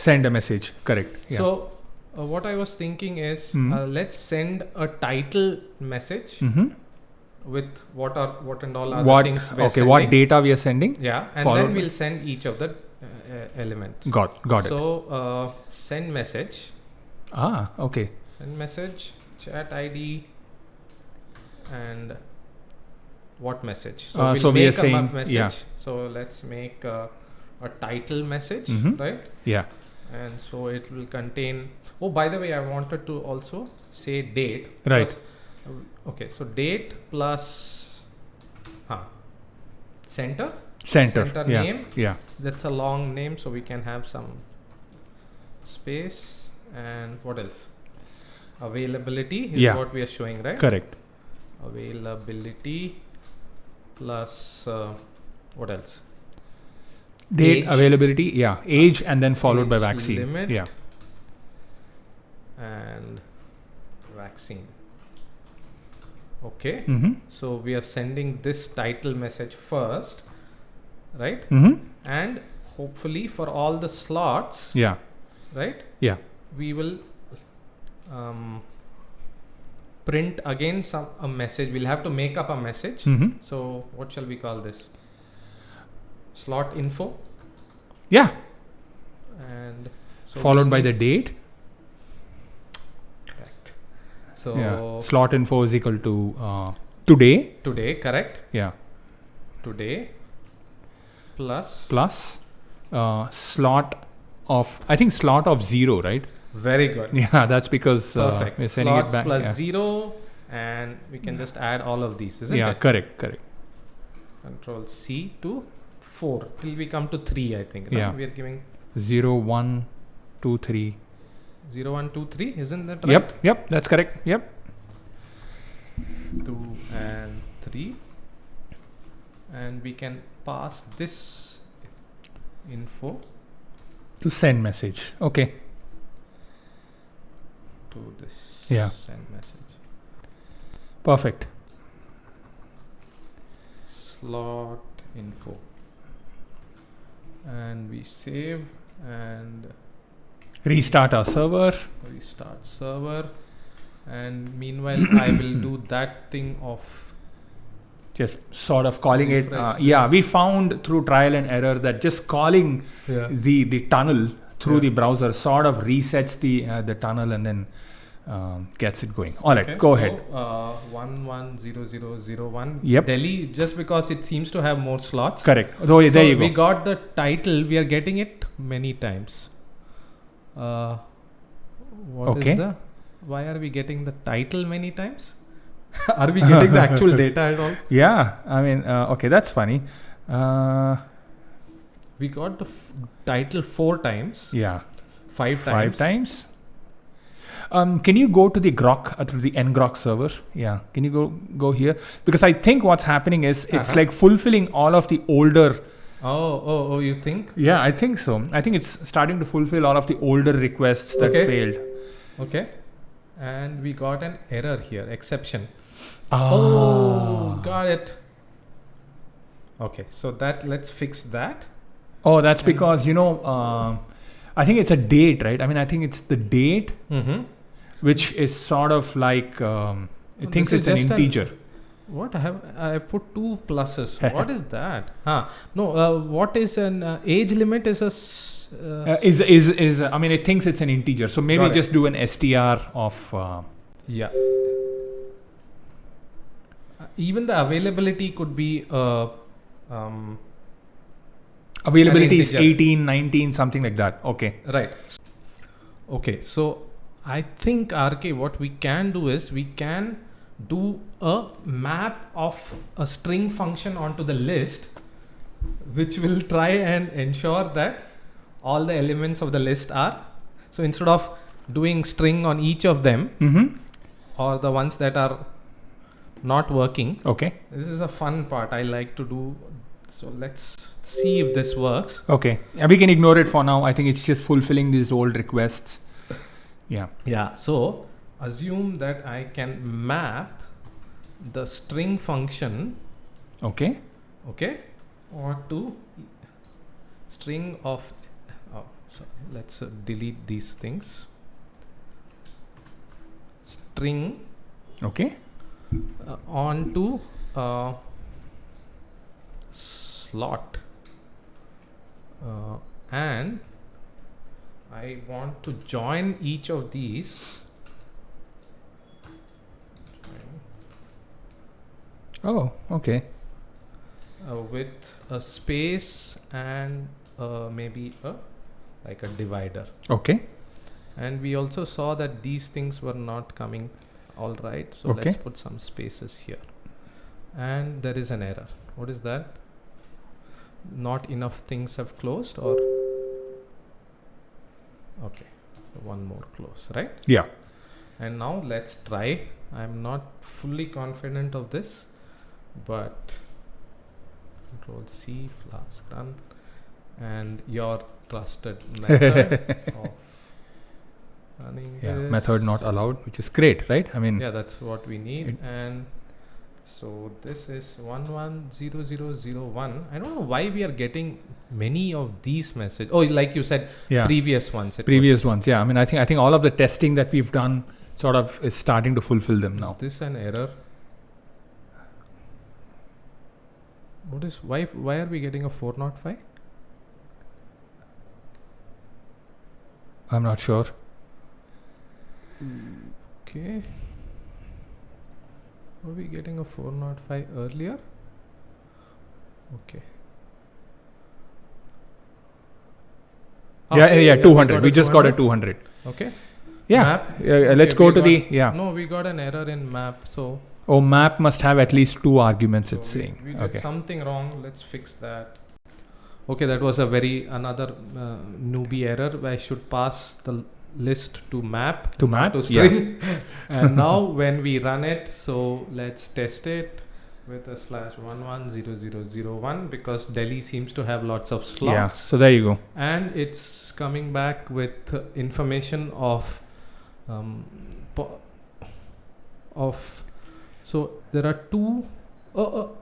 send a message. Correct. Yeah. So what I was thinking is, let's send a title message Mm-hmm. with what and all other What? things we're Okay. What sending. data we are sending? Yeah, and followed then by- we'll send each of the elements. Got it. So send message. Okay. Send message, chat ID, and what message? so we are make a saying- message. yeah. So let's make a title message, Mhm. right? Yeah. And so it will contain. Oh, by the way, I wanted to also say date. Right. Plus, okay, so date plus center. Center. Center Yeah. name. Yeah. That's a long name, so we can have some space. And what else? Availability is Yeah. what we are showing, right? Correct. Availability plus what else? Date, Age. availability. Yeah. Age and then followed by Age vaccine. limit. Yeah. And vaccine. Okay. Mm-hmm. So we are sending this title message first, right? Mm-hmm. And hopefully for all the slots, Yeah. right? Yeah. We will print again a message. We'll have to make up a message. Mm-hmm. So what shall we call this? Slot info. Yeah. And so Followed we by the need- date. Correct. So Yeah. Slot info is equal to today. today, correct? Yeah. Today plus Plus slot of, I think slot of 0, right? very good. Yeah. That's because Perfect. we're sending Slots it back. plus Yeah. 0, and we can just add all of these, isn't Yeah. it? Correct. Correct. Control C to 4 till we come to 3, I think. Yeah. We are giving 0, 1, 2, 3. 0, 1, 2, 3, isn't that right? Yep. Yep. That's correct. Yep. 2 and 3, and we can pass this info To send message. Okay. to this Yeah. send message. Perfect. Slot info, and we save and Restart our server. restart server, and meanwhile I will do that thing of Just sort of calling it. Refresh Yeah, this. we found through trial and error that just calling the tunnel through Yeah. the browser sort of resets the tunnel and then gets it going. All right, Okay, go so, ahead. 110001 Yep. Delhi, just because it seems to have more slots. Correct. Oh, So there you we go. got the title. We are getting it many times. What Okay. is the? Why are we getting the title many times? Are we getting the actual data at all? Yeah, I mean, okay, that's funny. We got the title 4 times. Yeah, 5 times. 5 times. Can you go to the Grok, to the ngrok server? Yeah, can you go here? Because I think what's happening is it's like fulfilling all of the older. Oh, you think? Yeah, I think so. I think it's starting to fulfill all of the older requests that Okay. failed. Okay. And we got an error here, exception. Ah. Oh, got it. Okay, so let's fix that. Oh, that's And- because I think it's a date, right? I mean, I think it's the date, Mm-hmm. which is sort of like it thinks This is it's an just an- integer. What I put 2 pluses. What is that? No. What is an age limit? Is a Is I mean, it thinks it's an integer. So maybe Got it. just do an str of. yeah. Even the availability could be Availability is integer. 18, 19, something like that. Okay. right. Okay, so I think RK, what we can do is we can do a map of a string function onto the list, which will try and ensure that all the elements of the list are. So instead of doing string on each of them, Mm-hmm. or the ones that are not working, Okay. this is a fun part I like to do. So let's see if this works. Okay. Yeah, we can ignore it for now. I think it's just fulfilling these old requests. Yeah. Yeah, so assume that I can map the string function, Okay. okay, or to string of, let's delete these things. String Okay. onto slot, and I want to join each of these. Oh, okay. With a space and maybe like a divider. Okay. And we also saw that these things were not coming all right. So Okay. let's put some spaces here. And there is an error. What is that? Not enough things have closed, or okay, so one more close, right? Yeah. And now let's try. I'm not fully confident of this, but Control C, Flask run, and your trusted method of running Yeah. this. Method not allowed, which is great, right? I mean, Yeah, that's what we need. And so this is 110001. I don't know why we are getting many of these messages. Oh, like you said, yeah. previous ones. Previous ones. Yeah. I mean, I think all of the testing that we've done sort of is starting to fulfill them now. Is this an error? What is why are we getting a 405? I'm not sure. Okay. Were we getting a 405 earlier? Okay. Yeah, we 200. got We a just got a 200. 200. Okay. Yeah. Map. Let's Okay, go we to the, got- yeah. No, we got an error in map. So Oh, map must have at least 2 arguments, it's so saying. we did Okay. something wrong. Let's fix that. Okay, that was another newbie error. I should pass the list to map. To map, To string. And now when we run it, so let's test it with a /110001 because Delhi seems to have lots of slots. Yeah. So there you go. And it's coming back with information of so there are two.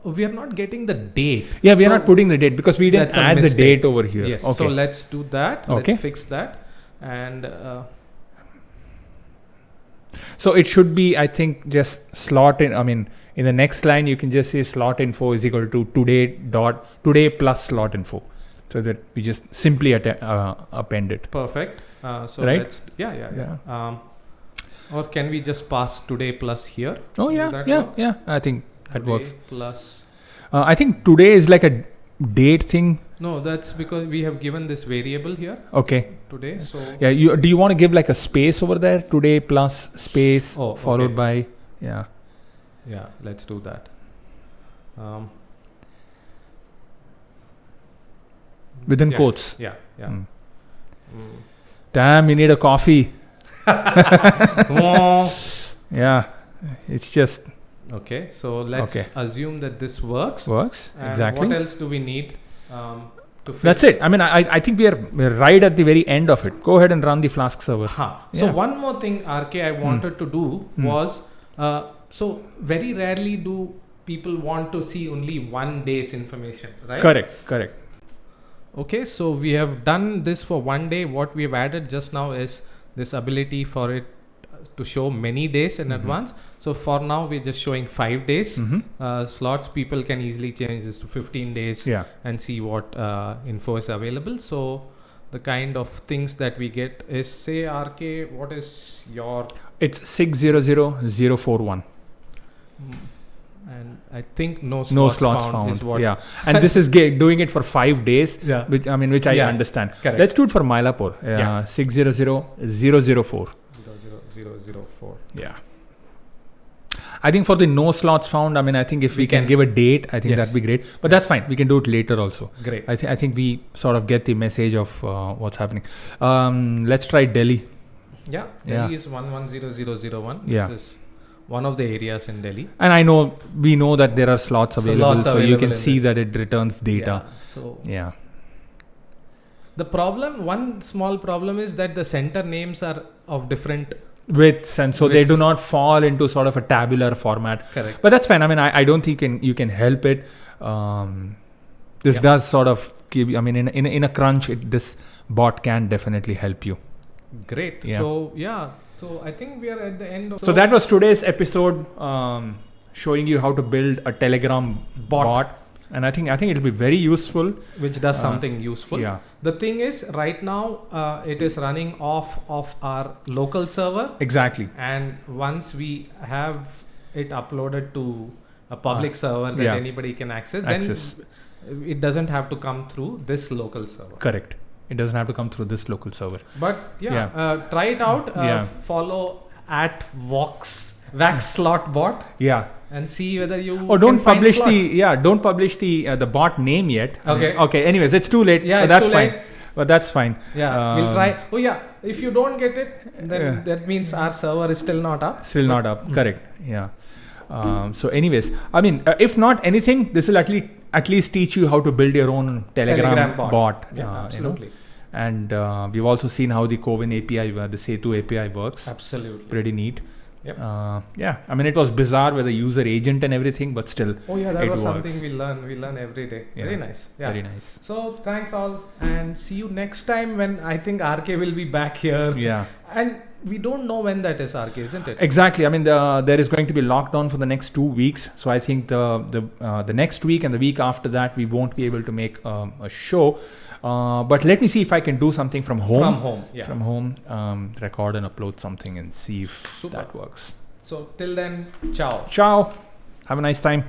We are not getting the date. Yeah, we are So not putting the date because we didn't that's a add the mistake. date over here. Yes. Okay. So let's do that. Okay. Let's fix that. And So it should be, I think, just slot in. I mean, in the next line, you can just say slot info is equal to today plus slot info, so that we just simply append it. perfect. So Right? let's or can we just pass today plus here? Oh Will yeah, that yeah, work? yeah. I think that Today works. plus. I think today is like a date thing. No, that's because we have given this variable here Okay. today. So Yeah. Do you want to give like a space over there? Today plus space Oh, followed okay. by yeah. yeah, let's do that. Within Yeah. quotes. Yeah. Yeah. Mm. Mm. Damn, you need a coffee. Oh. Yeah. It's just Okay, so let's Okay. assume that this works. works And exactly. What else do we need to fix? That's it. I mean, I think we're right at the very end of it. Go ahead and run the Flask server. So Yeah. one more thing, RK, I wanted to do was so very rarely do people want to see only one day's information, right? Correct. Okay, so we have done this for one day. What we have added just now is this ability for it to show many days in advance. So for now, we're just showing 5 days. Slots, people can easily change this to 15 days Yeah. and see what info is available. So the kind of things that we get is, say, RK, what is your... It's 600041. And I think no No slots, slots found, found. is what... Yeah. And this is doing it for 5 days. Yeah. Which I Yeah. understand. Correct. Let's do it for Mylapore. Yeah. 600004. 00004. Yeah. I think for the no slots found, I mean, I think if we can give a date, I think Yes. that'd be great. But that's fine. We can do it later also. Great. I think we sort of get the message of what's happening. Let's try Delhi. Yeah. Yeah. Delhi is 110001. Yeah. This is one of the areas in Delhi. And we know that there are slots available, so you available can in see this. that it returns data. Yeah. So Yeah. the problem, one small problem is that the center names are of different. Widths, and so they Widths. do not fall into sort of a tabular format. Correct. But that's fine. I mean, I don't think you can help it. This Yeah. does sort of give you, I mean, in a crunch, this bot can definitely help you. Great. Yeah. So I think we are at the end of. So that was today's episode, showing you how to build a Telegram bot. And I think it'll be very useful. which does something useful. Yeah. The thing is, right now it is running off of our local server, Exactly. and once we have it uploaded to a public server that yeah. anybody can access, Access. then it doesn't have to come through this local server. Correct. It doesn't have to come through this local server. But Yeah. try it out. Yeah. Follow at Wax Slot Bot Yeah. and see whether you. Oh, don't can find publish slots. don't publish the bot name yet. Okay. Okay. Anyways, it's too late. Yeah, but it's that's too fine. late. But that's fine. Yeah, we'll Um, try. Oh yeah, if you don't get it, then Yeah. that means our server is still not up. Still not up. Correct. Yeah. So, anyways, I mean, if not anything, this will at least teach you how to build your own Telegram bot. Yeah, absolutely. And we've also seen how the Covin API, the Setu API works. Absolutely. Pretty neat. Yep. Yeah. I mean, it was bizarre with the user agent and everything, but still. Oh yeah, that it was works. something we learn. We learn every day. Yeah. Very nice. Yeah. Very nice. So thanks all, and see you next time when I think RK will be back here. Yeah. And we don't know when that is, RK, isn't it? Exactly. I mean, there is going to be lockdown for the next 2 weeks. So I think the next week and the week after that, we won't be able to make a show. But let me see if I can do something from home. From home. Yeah. From home, record and upload something and see if Super. that works. So till then, ciao. Ciao. Have a nice time.